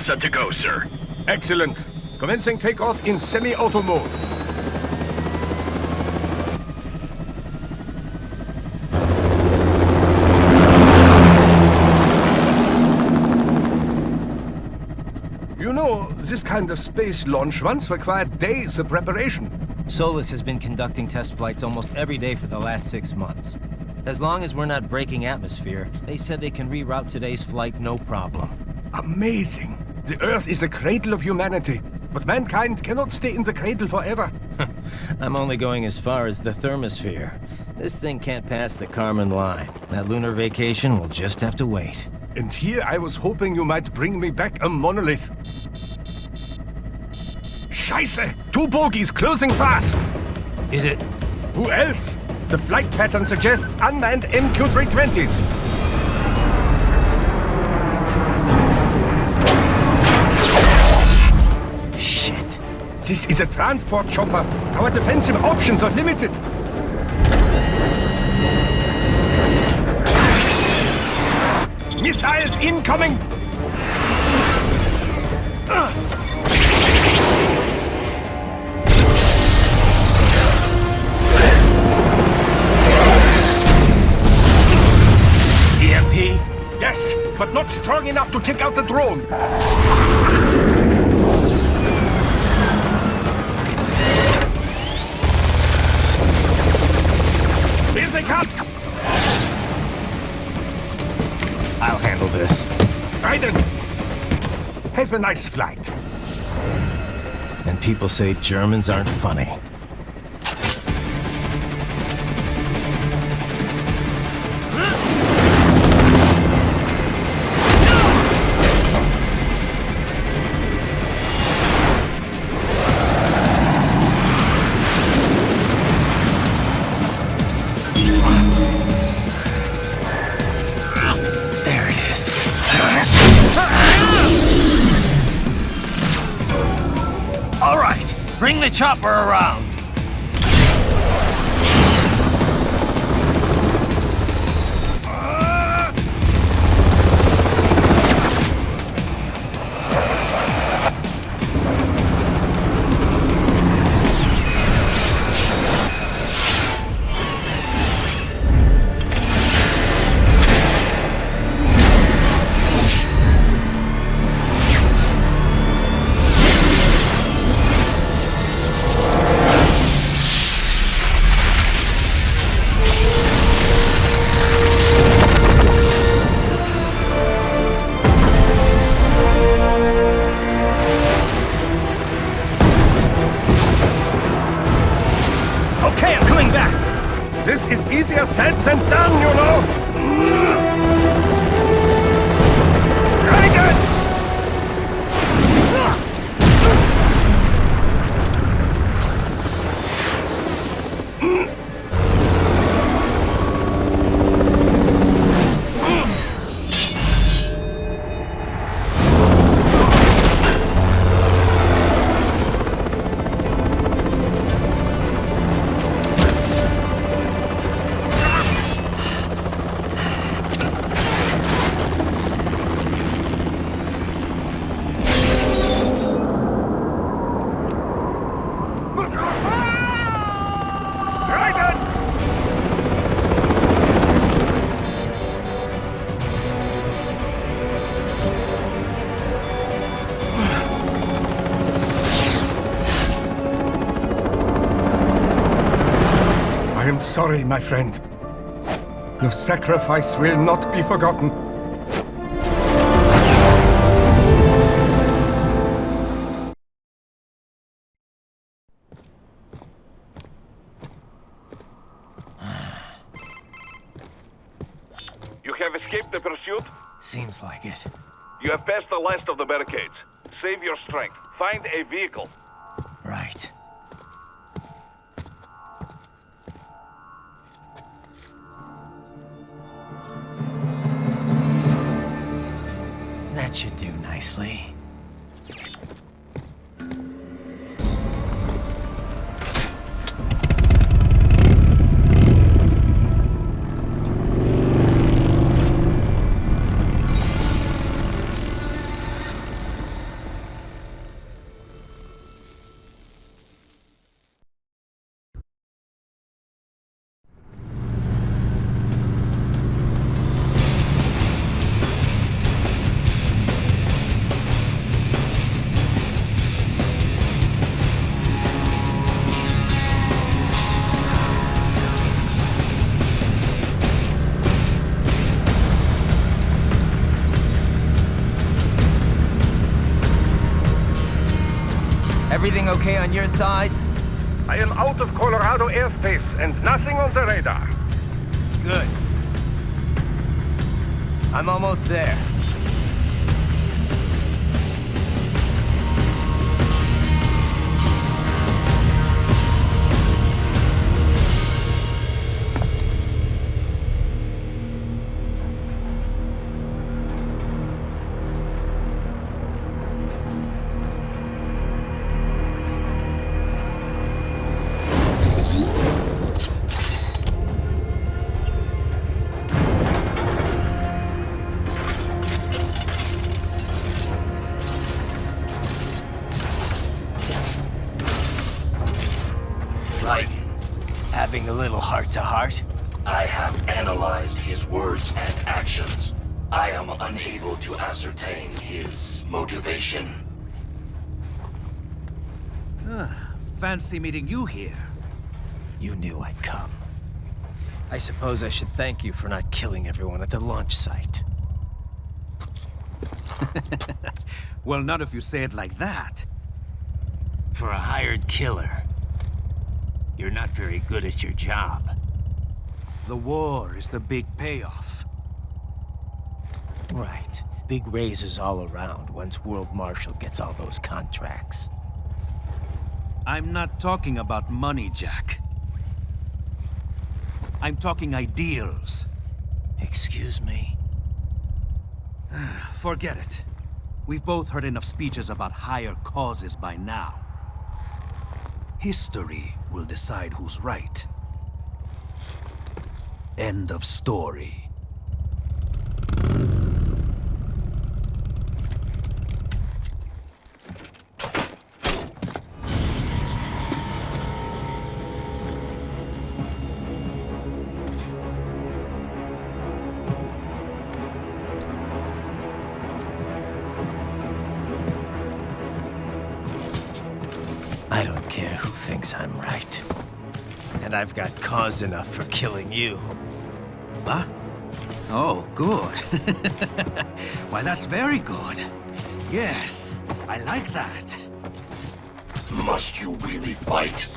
all set to go, sir. Excellent. Commencing takeoff in semi-auto mode. You know, this kind of space launch once required days of preparation. Solus has been conducting test flights almost every day for the last 6 months. As long as we're not breaking atmosphere, they said they can reroute today's flight no problem. Amazing. The Earth is the cradle of humanity, but mankind cannot stay in the cradle forever. I'm only going as far as the thermosphere. This thing can't pass the Kármán line. That lunar vacation will just have to wait. And here I was hoping you might bring me back a monolith. Scheiße! 2 bogies closing fast! Is it? Who else? The flight pattern suggests unmanned MQ-320s. Shit. This is a transport chopper. Our defensive options are limited. Missiles incoming! EMP? Yes, but not strong enough to take out the drone. Here they come! I'll handle this. Raiden! Have a nice flight. And people say Germans aren't funny. Bring the chopper around. This is easier said than done, you know! Raiden! Sorry, my friend. Your sacrifice will not be forgotten. You have escaped the pursuit? Seems like it. You have passed the last of the barricades. Save your strength. Find a vehicle. Right. That should do nicely. Everything okay on your side? I am out of Colorado airspace and nothing on the radar. Good. I'm almost there. Raiden. Having a little heart-to-heart? I have analyzed his words and actions. I am unable to ascertain his motivation. Fancy meeting you here. You knew I'd come. I suppose I should thank you for not killing everyone at the launch site. Well, not if you say it like that. For a hired killer, you're not very good at your job. The war is the big payoff. Right. Big raises all around once World Marshal gets all those contracts. I'm not talking about money, Jack. I'm talking ideals. Excuse me? Forget it. We've both heard enough speeches about higher causes by now. History will decide who's right. End of story. I don't care who thinks I'm right. And I've got cause enough for killing you. Huh? Oh, good. Why, that's very good. Yes, I like that. Must you really fight?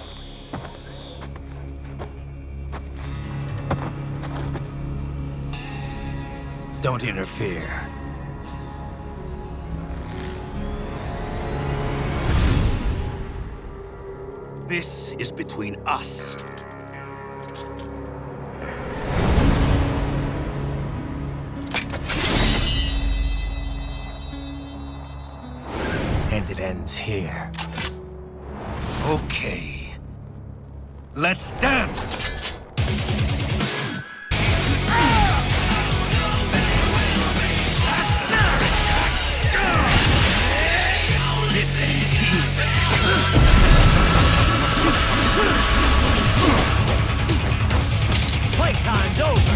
Don't interfere. This is between us. And it ends here. Okay. Let's dance! Playtime's over!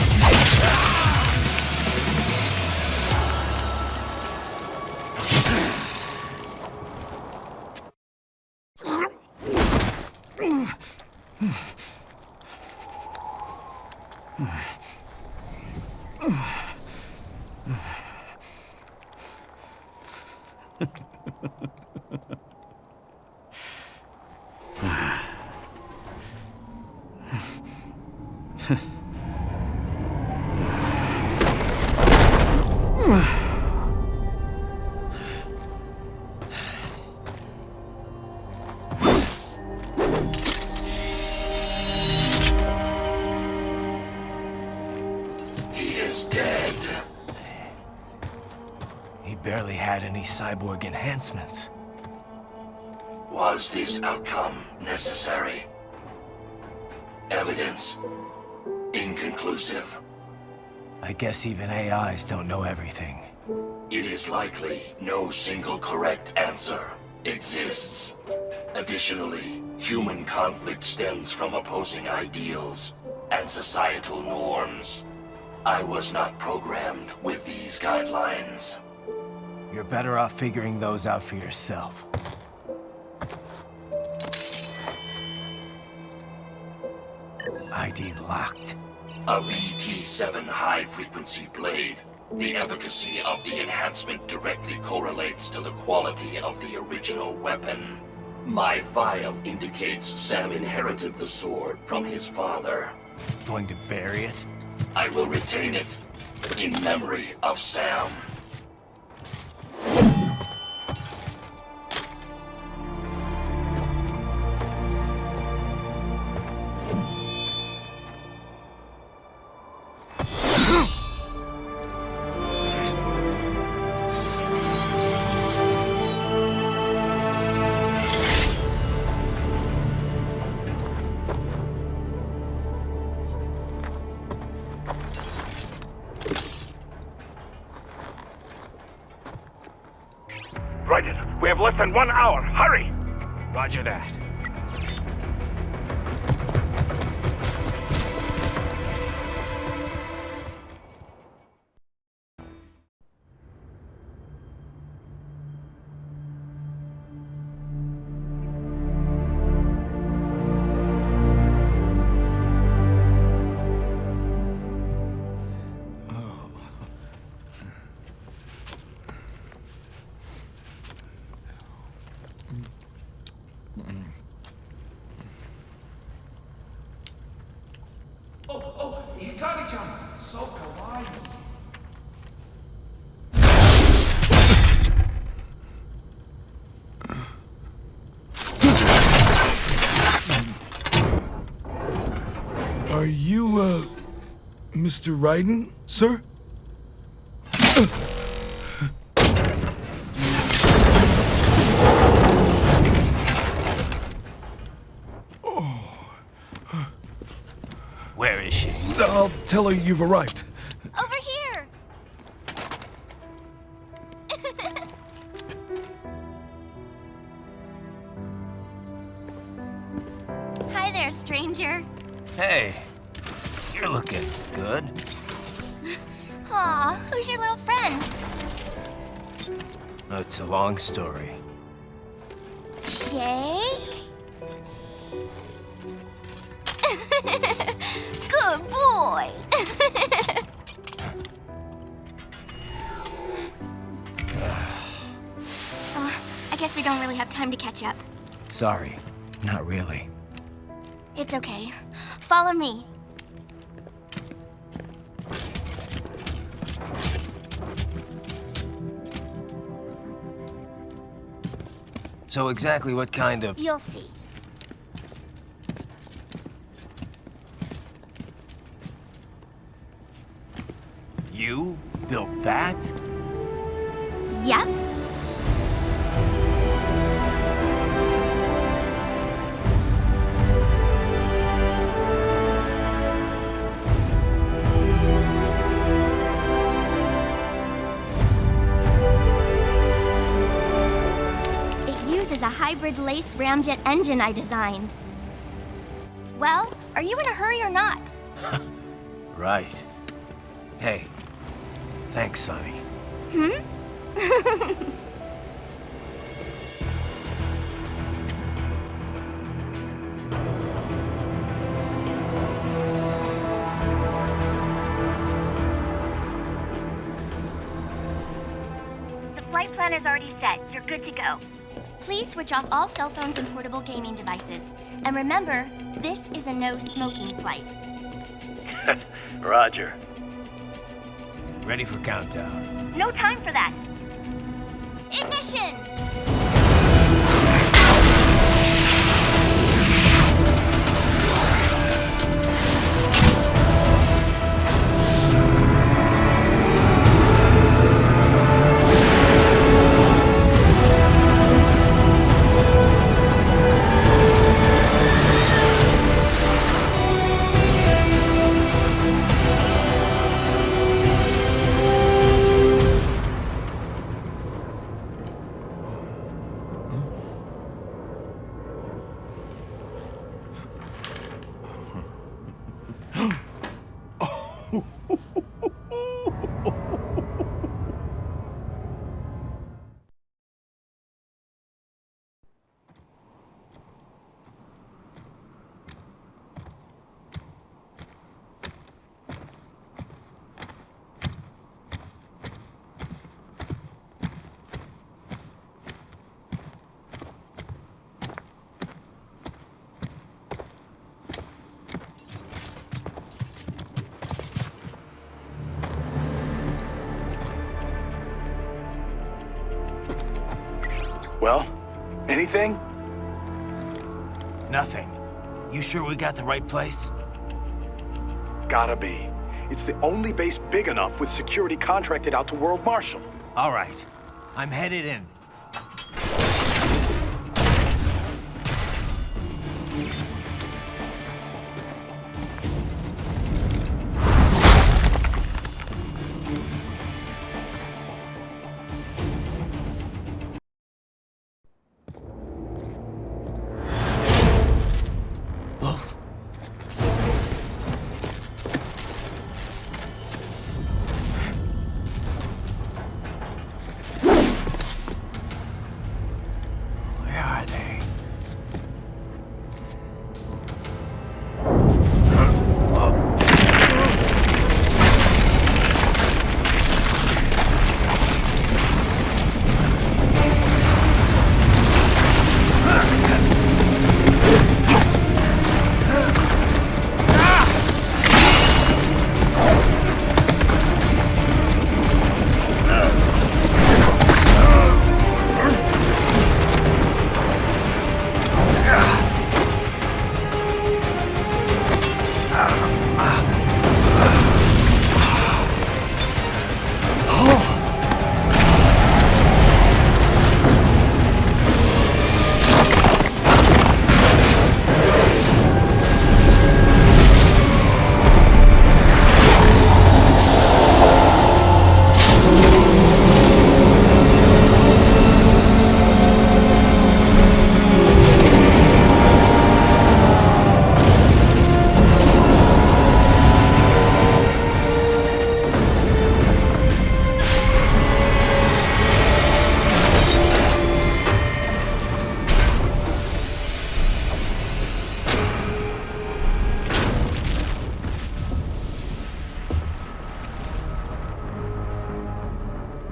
Barely had any cyborg enhancements. Was this outcome necessary? Evidence inconclusive. I guess even AIs don't know everything. It is likely no single correct answer exists. Additionally, human conflict stems from opposing ideals and societal norms. I was not programmed with these guidelines. You're better off figuring those out for yourself. ID locked. A VT-7 high-frequency blade. The efficacy of the enhancement directly correlates to the quality of the original weapon. My file indicates Sam inherited the sword from his father. Going to bury it? I will retain it in memory of Sam. Raiden, we have less than 1 hour. Hurry! Roger that. Oh, Hikari-chan, so kawaii. Are you, Mr. Raiden, sir? Where is she? I'll tell her you've arrived. Over here! Hi there, stranger. Hey, you're looking good. Aw, who's your little friend? Oh, it's a long story. Shake? Good boy! I guess we don't really have time to catch up. Sorry, not really. It's okay. Follow me. So exactly what kind of... You'll see. You built that? Yep. It uses a hybrid lace ramjet engine I designed. Well, are you in a hurry or not? Right. Hey, thanks, Sonny. Hmm? The flight plan is already set. You're good to go. Please switch off all cell phones and portable gaming devices. And remember, this is a no-smoking flight. Roger. Ready for countdown. No time for that. Ignition! Anything? Nothing. You sure we got the right place? Gotta be. It's the only base big enough with security contracted out to World Marshal. All right. I'm headed in.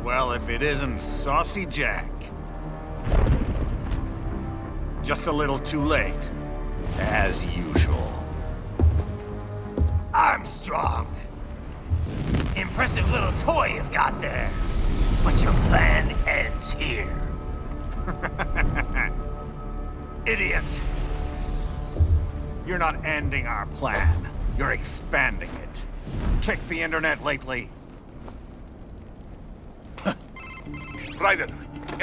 Well, if it isn't Saucy Jack. Just a little too late, as usual. Armstrong! Impressive little toy you've got there. But your plan ends here. Idiot! You're not ending our plan. You're expanding it. Check the internet lately. Raiden,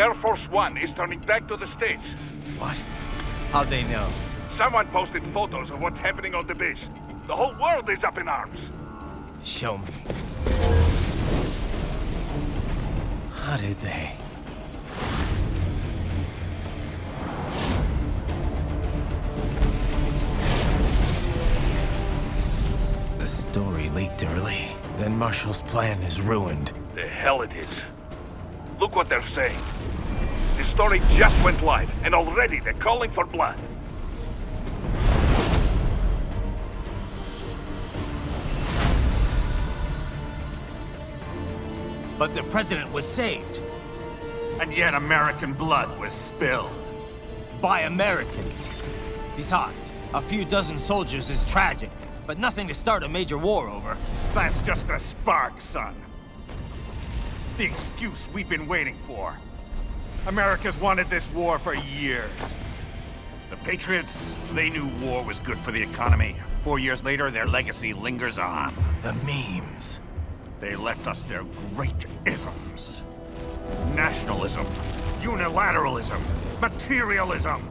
Air Force One is turning back to the States. What? How'd they know? Someone posted photos of what's happening on the base. The whole world is up in arms. Show me. How did they? The story leaked early. Then Marshal's plan is ruined. The hell it is. Look what they're saying. The story just went live, and already they're calling for blood. But the president was saved. And yet American blood was spilled. By Americans. Besides, a few dozen soldiers is tragic, but nothing to start a major war over. That's just the spark, son. The excuse we've been waiting for. America's wanted this war for years. The Patriots, they knew war was good for the economy. 4 years later, their legacy lingers on. The memes. They left us their great isms. Nationalism, unilateralism, materialism.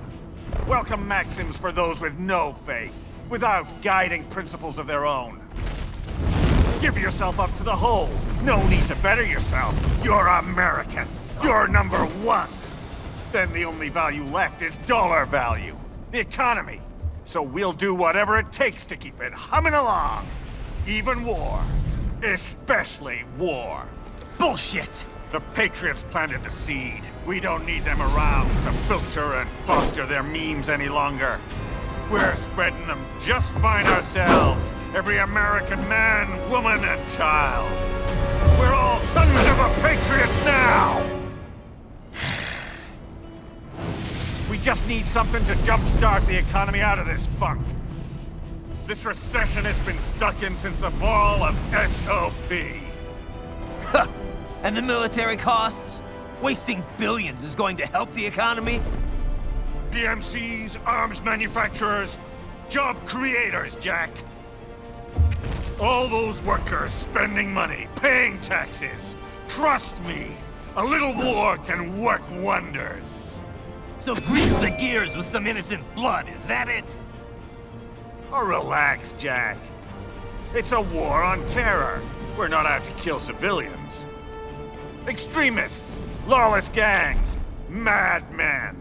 Welcome maxims for those with no faith, without guiding principles of their own. Give yourself up to the whole. No need to better yourself. You're American. You're number one. Then the only value left is dollar value. The economy. So we'll do whatever it takes to keep it humming along. Even war. Especially war. Bullshit! The Patriots planted the seed. We don't need them around to filter and foster their memes any longer. We're spreading them just fine ourselves. Every American man, woman, and child. We're all sons of the Patriots now! We just need something to jumpstart the economy out of this funk. This recession it's been stuck in since the fall of SOP. And the military costs? Wasting billions is going to help the economy? BMCs, arms manufacturers, job creators, Jack. All those workers spending money, paying taxes. Trust me, a little war can work wonders. So grease the gears with some innocent blood, is that it? Oh, relax, Jack. It's a war on terror. We're not out to kill civilians. Extremists, lawless gangs, madmen.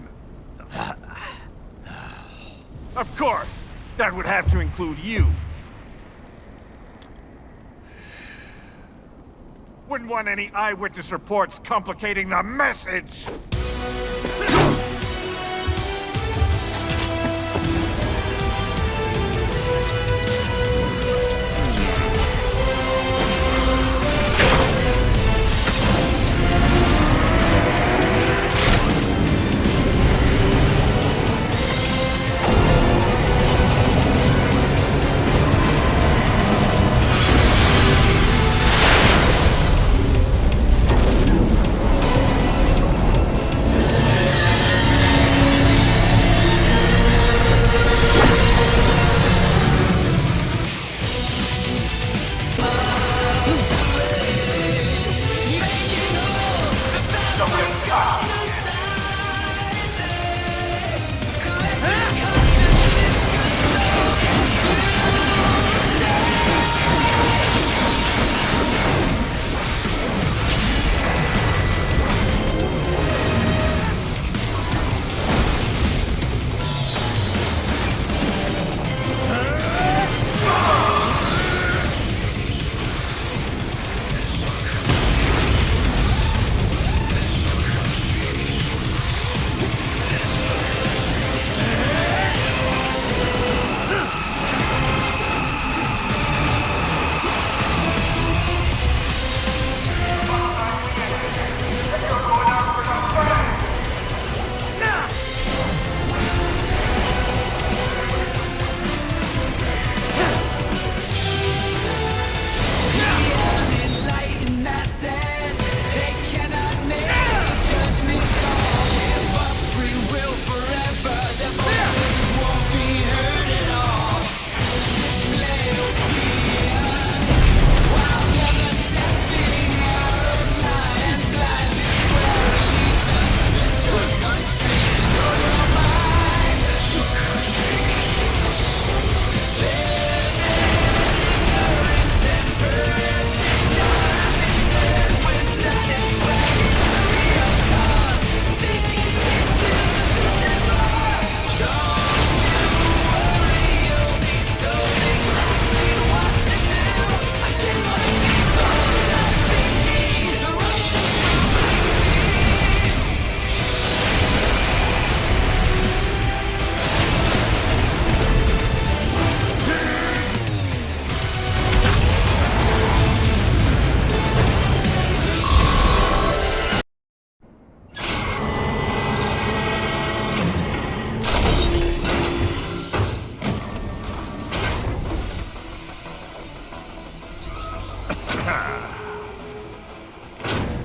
Of course, that would have to include you. Wouldn't want any eyewitness reports complicating the message.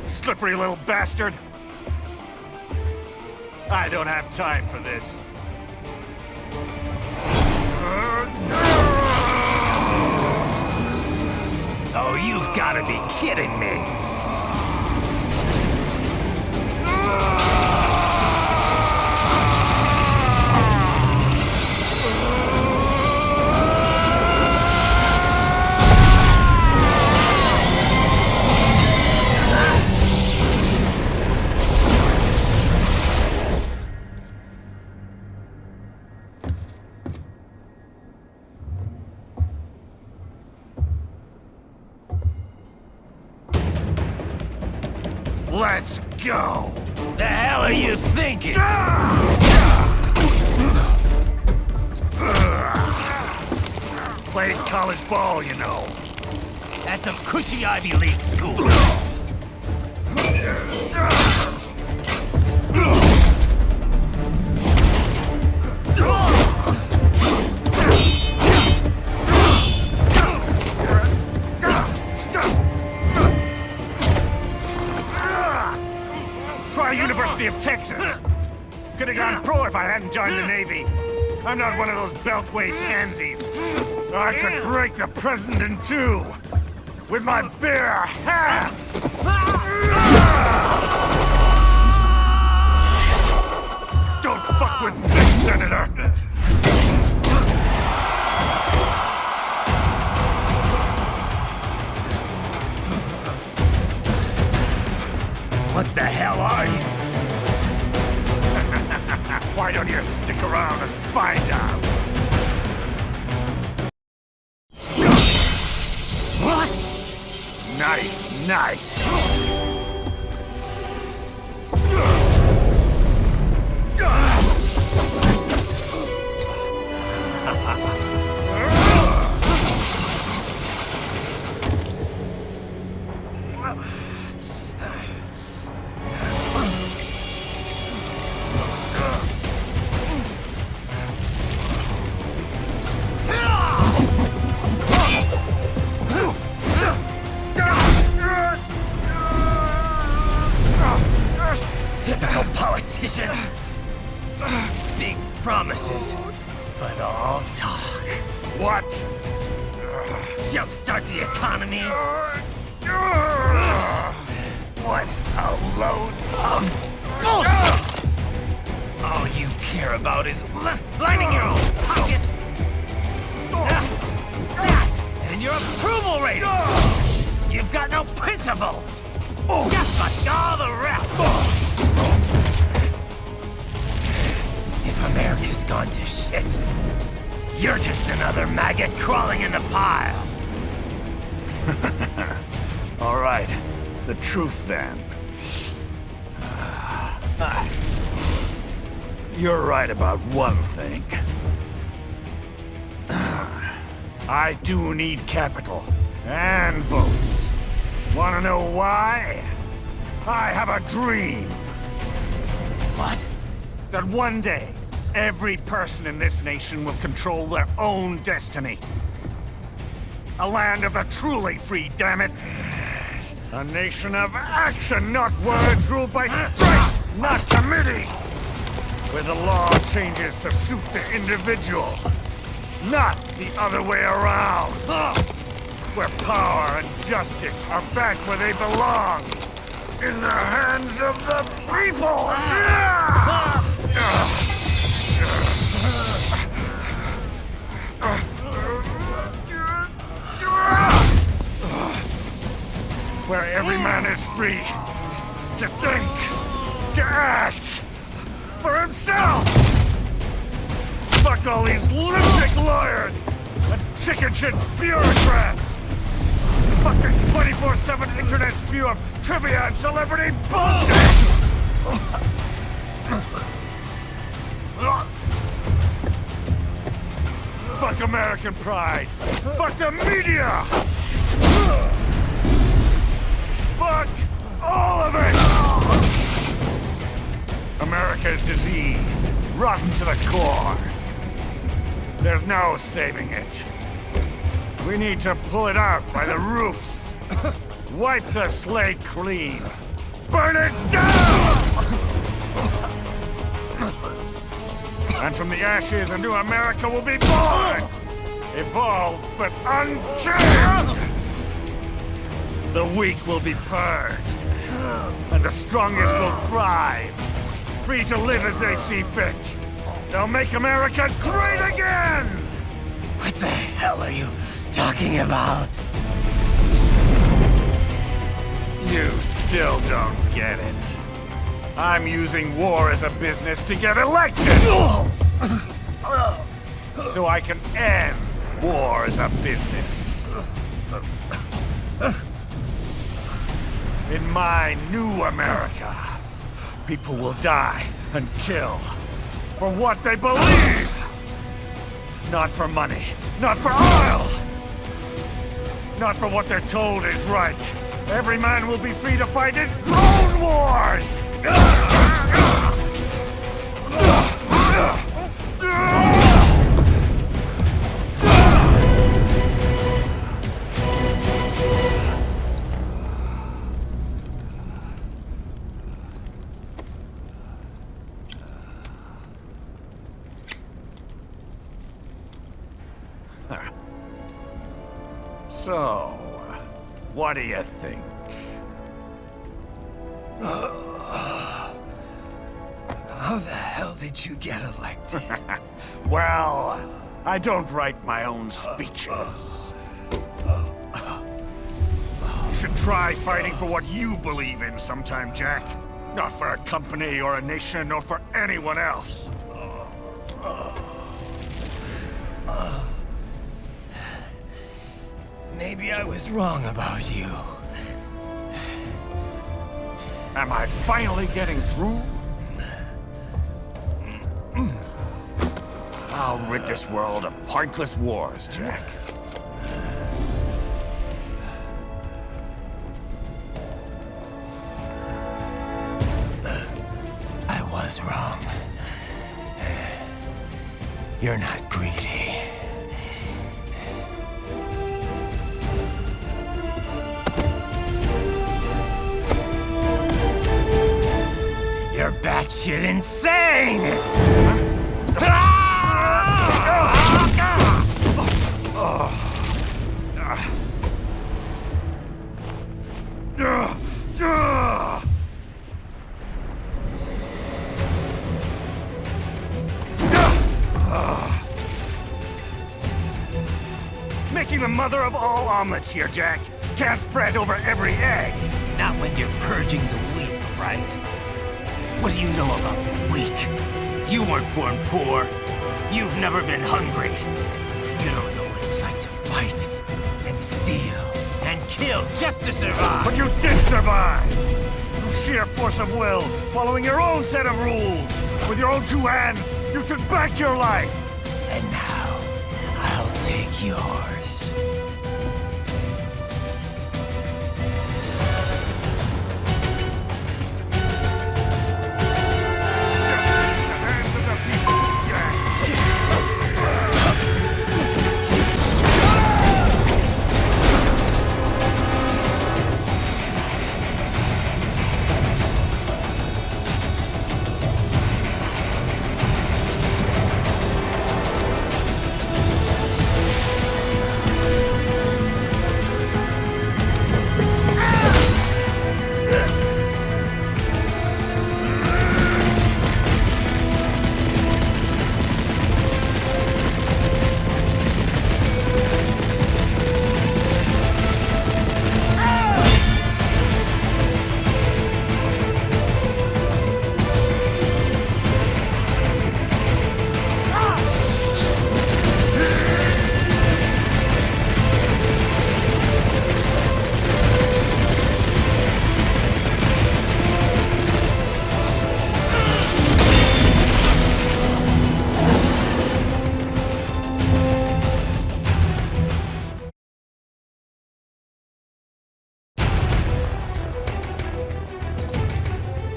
Slippery little bastard! I don't have time for this. Oh, you've got to be kidding me! Let's go! The hell are you thinking? Played college ball, you know. That's some cushy Ivy League school. Try University of Texas. Could have gone pro if I hadn't joined the Navy. I'm not one of those beltway pansies. I could break the president in two with my bare hands. Don't fuck with this, Senator! What the hell are you? Why don't you stick around and find out? What? Nice, nice. Typical politician. Big promises, but all talk. What? Jumpstart the economy? What a load of bullshit! All you care about is lining your own pockets. That and your approval ratings. You've got no principles. Just like all the rest. If America's gone to shit, you're just another maggot crawling in the pile. All right, the truth then. You're right about one thing. I do need capital and votes. Wanna know why? I have a dream. What? That one day, every person in this nation will control their own destiny. A land of the truly free, damn it. A nation of action, not words, ruled by strength, not committee. Where the law changes to suit the individual, not the other way around. Where power and justice are back where they belong. In the hands of the people! Where every man is free to think, to act for himself! Fuck all these lunatic lawyers and chicken shit bureaucrats! Fuck this 24/7 internet spew of trivia and celebrity bullshit! Fuck American pride! Fuck the media! Fuck all of it! America's diseased, rotten to the core. There's no saving it. We need to pull it out by the roots. Wipe the slate clean. Burn it down! And from the ashes, a new America will be born! Evolved, but unchained! The weak will be purged. And the strongest will thrive. Free to live as they see fit. They'll make America great again! What the hell are you talking about? You still don't get it. I'm using war as a business to get elected! So I can end war as a business. In my new America, people will die and kill for what they believe! Not for money, not for oil! Not for what they're told is right. Every man will be free to fight his own wars! So, what do you think? How the hell did you get elected? Well, I don't write my own speeches. You should try fighting for what you believe in sometime, Jack. Not for a company or a nation or for anyone else. Maybe I was wrong about you. Am I finally getting through? I'll rid this world of pointless wars, Jack. I was wrong. You're not greedy. You're batshit insane! Making the mother of all omelets here, Jack. Can't fret over every egg. Not when you're purging the weak, right? What do you know about the weak? You weren't born poor. You've never been hungry. You don't know what it's like to fight and steal and kill just to survive. But you did survive! Through sheer force of will, following your own set of rules. With your own two hands, you took back your life. And now, I'll take yours.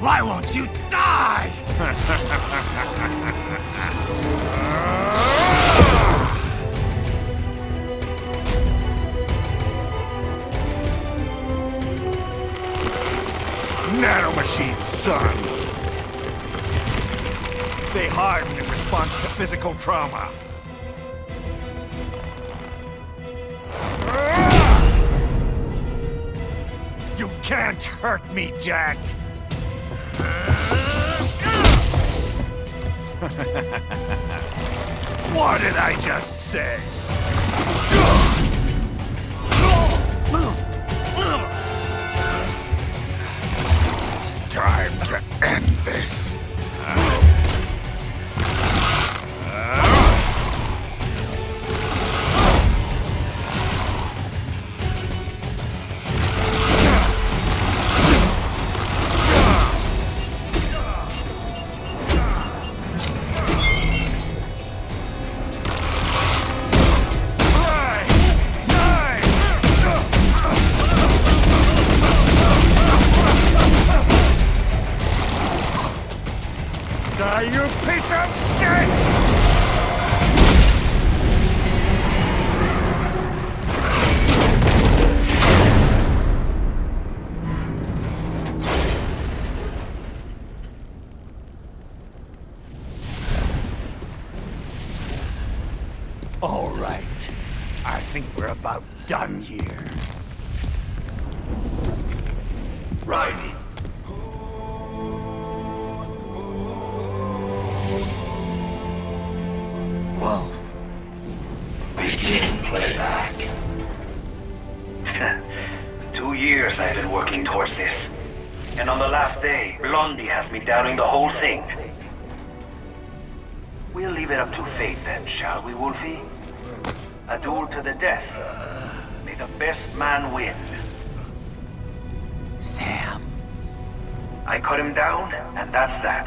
Why won't you die? Nanomachines, son! They harden in response to physical trauma. You can't hurt me, Jack! What did I just say? Time to end this. I think we're about done here. Raiden. Wolf. Begin playback. 2 years I've been working towards this. And on the last day, Blondie has me downing the whole thing. We'll leave it up to fate then, shall we, Wolfie? A duel to the death. May the best man win. Sam. I cut him down, and that's that.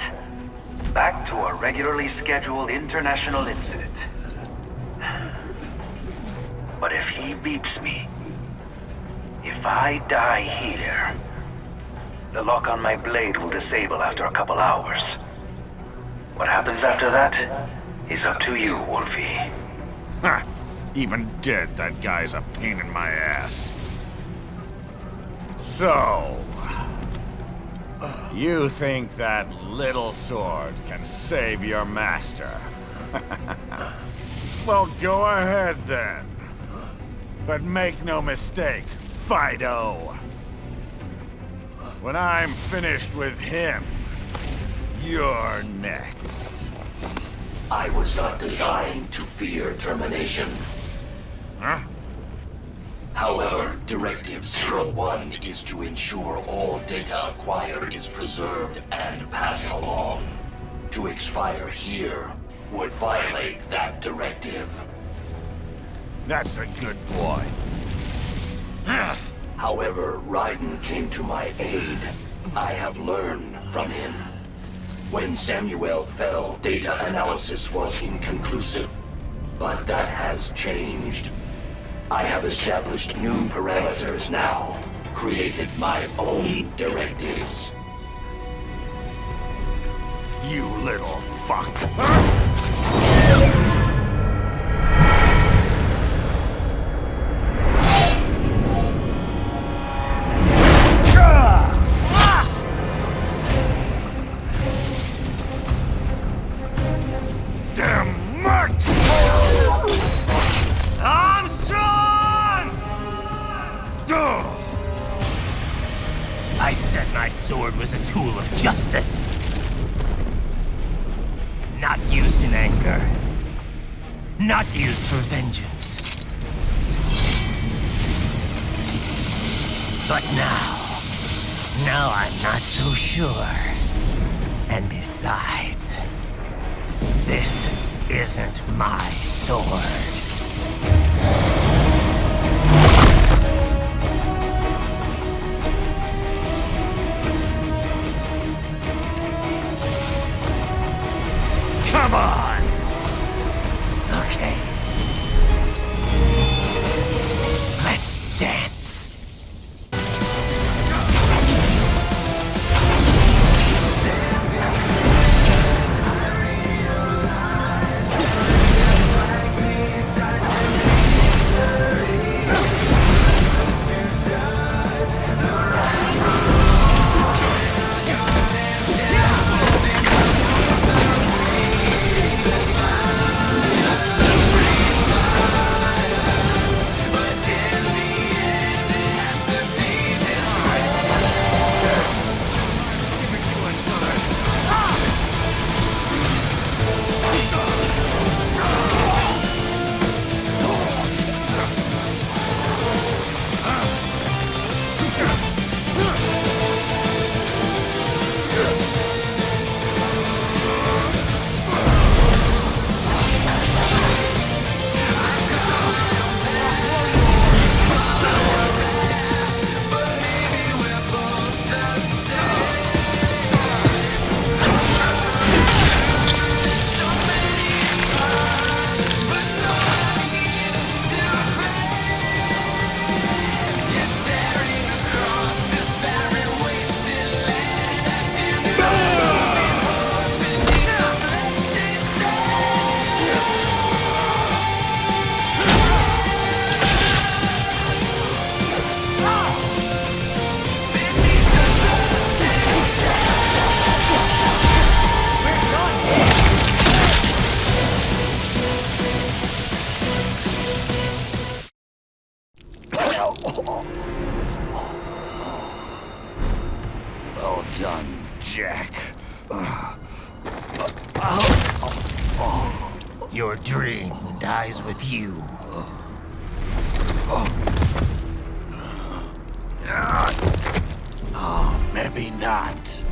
Back to a regularly scheduled international incident. But if he beats me, if I die here, the lock on my blade will disable after a couple hours. What happens after that is up to you, Wolfie. Ha! Even dead, that guy's a pain in my ass. So... you think that little sword can save your master? Well, go ahead then. But make no mistake, Fido. When I'm finished with him, you're next. I was not designed to fear termination. Huh? However, Directive 01 is to ensure all data acquired is preserved and passed along. To expire here would violate that directive. That's a good boy. However, Raiden came to my aid. I have learned from him. When Samuel fell, data analysis was inconclusive. But that has changed. I have established new parameters now, created my own directives. You little fuck. Damn much! Armstrong! I said my sword was a tool of justice. Not used in anger. Not used for vengeance. But now I'm not so sure. And besides, this isn't my sword. Come on! Okay. Let's dance. done, Jack. Your dream dies with you. Oh, maybe not.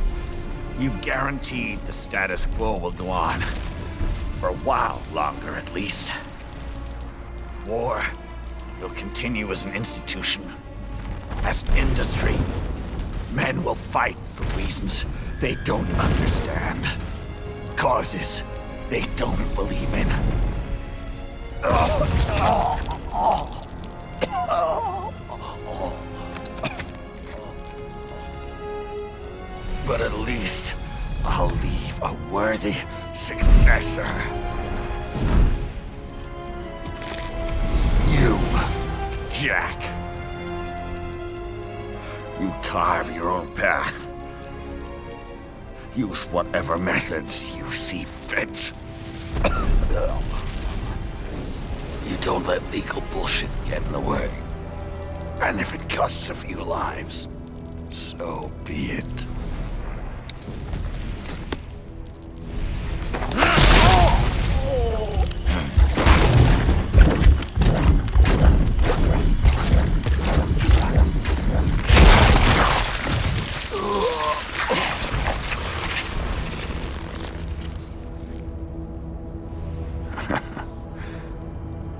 You've guaranteed the status quo will go on. For a while longer, at least. War will continue as an institution, as an industry. Men will fight for reasons they don't understand. Causes they don't believe in. But at least I'll leave a worthy successor. You, Jack. You carve your own path. Use whatever methods you see fit. You don't let legal bullshit get in the way. And if it costs a few lives, so be it.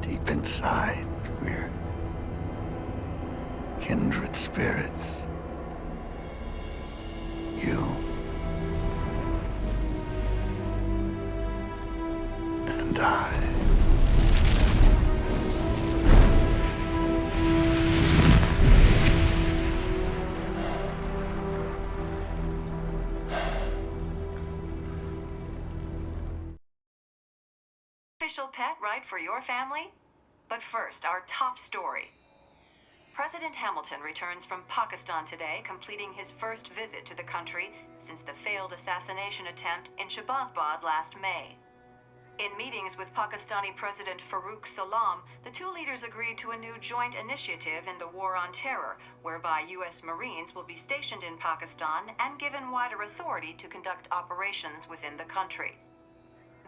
Deep inside, we're kindred spirits. You and I. Official pet right for your family? But first, our top story. President Hamilton returns from Pakistan today, completing his first visit to the country since the failed assassination attempt in Shahbazbad last May. In meetings with Pakistani President Farooq Salam, the two leaders agreed to a new joint initiative in the War on Terror, whereby U.S. Marines will be stationed in Pakistan and given wider authority to conduct operations within the country.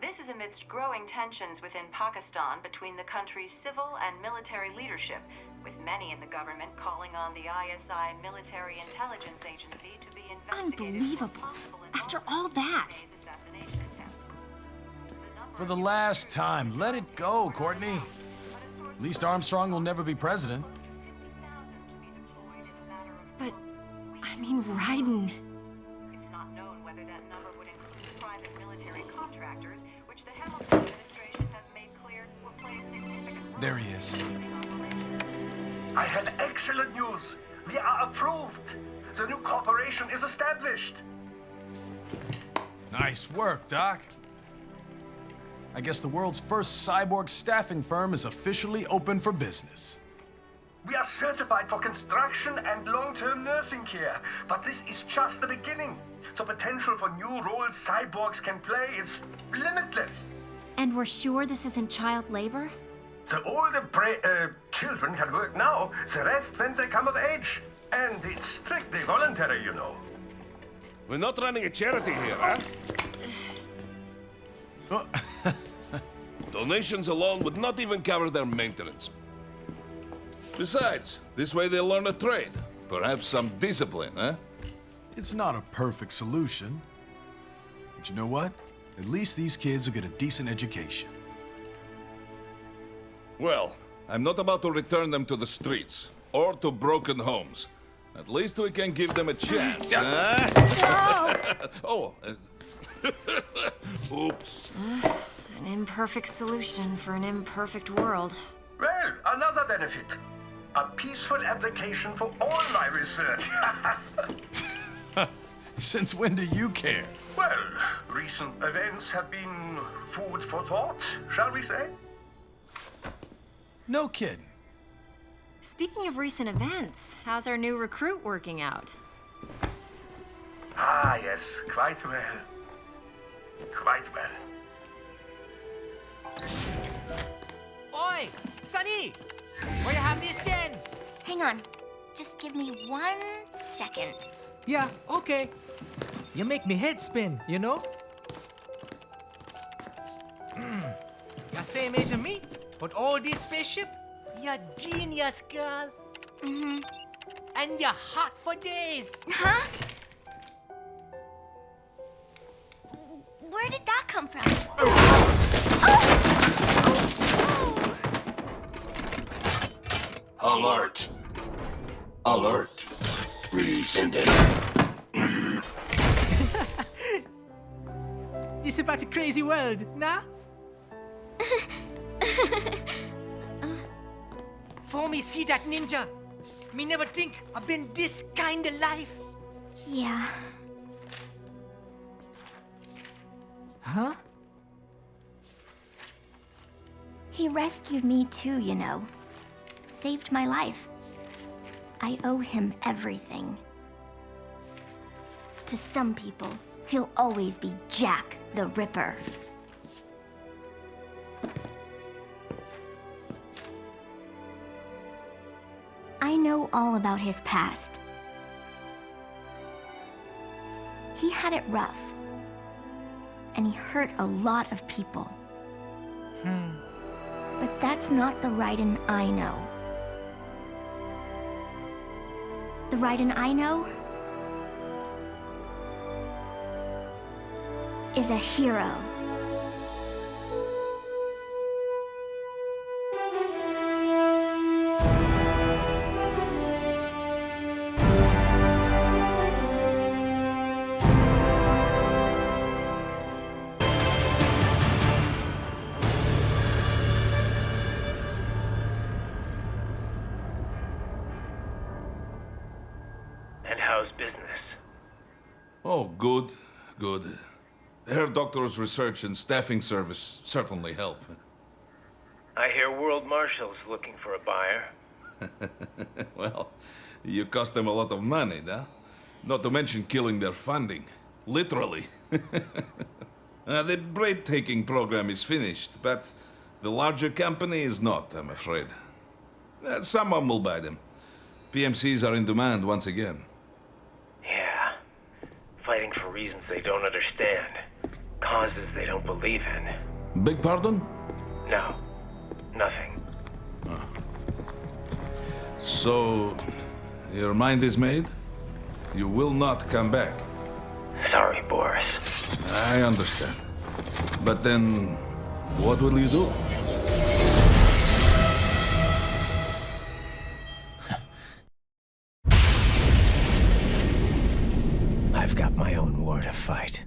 This is amidst growing tensions within Pakistan between the country's civil and military leadership, with many in the government calling on the ISI Military Intelligence Agency to be investigated. Unbelievable. After all that. For the last time, let it go, Courtney. At least Armstrong will never be president. But, I mean, Raiden. It's not known whether that number would include private military contractors, which the Hamilton administration has made clear will play a significant role. There he is. I have excellent news. We are approved. The new corporation is established. Nice work, Doc. I guess the world's first cyborg staffing firm is officially open for business. We are certified for construction and long-term nursing care, but this is just the beginning. The potential for new roles cyborgs can play is limitless. And we're sure this isn't child labor? The older children can work now, the rest when they come of age. And it's strictly voluntary, you know. We're not running a charity here, huh? Donations alone would not even cover their maintenance. Besides, this way they'll learn a trade. Perhaps some discipline, huh? It's not a perfect solution. But you know what? At least these kids will get a decent education. Well, I'm not about to return them to the streets or to broken homes. At least we can give them a chance, huh? Oh, oops. An imperfect solution for an imperfect world. Well, another benefit. A peaceful application for all my research. Since when do you care? Well, recent events have been food for thought, shall we say? No kidding. Speaking of recent events, how's our new recruit working out? Ah, yes, quite well. Quite well. Oi, Sonny! Where you have this again? Hang on. Just give me 1 second. Yeah, okay. You make me head spin, you know? You're same age as me, but all this spaceship, you're genius, girl. Mm-hmm. And you're hot for days. Huh? Where did that come from? Alert! Alert! Rescinded. This about a crazy world, nah? For me see that ninja, me never think I've been this kind of life. Yeah. Huh? He rescued me too, you know. Saved my life. I owe him everything. To some people, he'll always be Jack the Ripper. I know all about his past. He had it rough. And he hurt a lot of people. But that's not the Raiden I know. The Raiden I know is a hero. And how's business? Oh, good, good. Herr Doctor's research and staffing service certainly help. I hear World Marshal's looking for a buyer. Well, you cost them a lot of money, huh? Not to mention killing their funding. Literally. The breathtaking program is finished, but the larger company is not, I'm afraid. Someone will buy them. PMCs are in demand once again. Yeah. Fighting for reasons they don't understand. Causes they don't believe in. Beg pardon? No. Nothing. So, your mind is made? You will not come back. Sorry, Boris. I understand. But then, what will you do? I've got my own war to fight.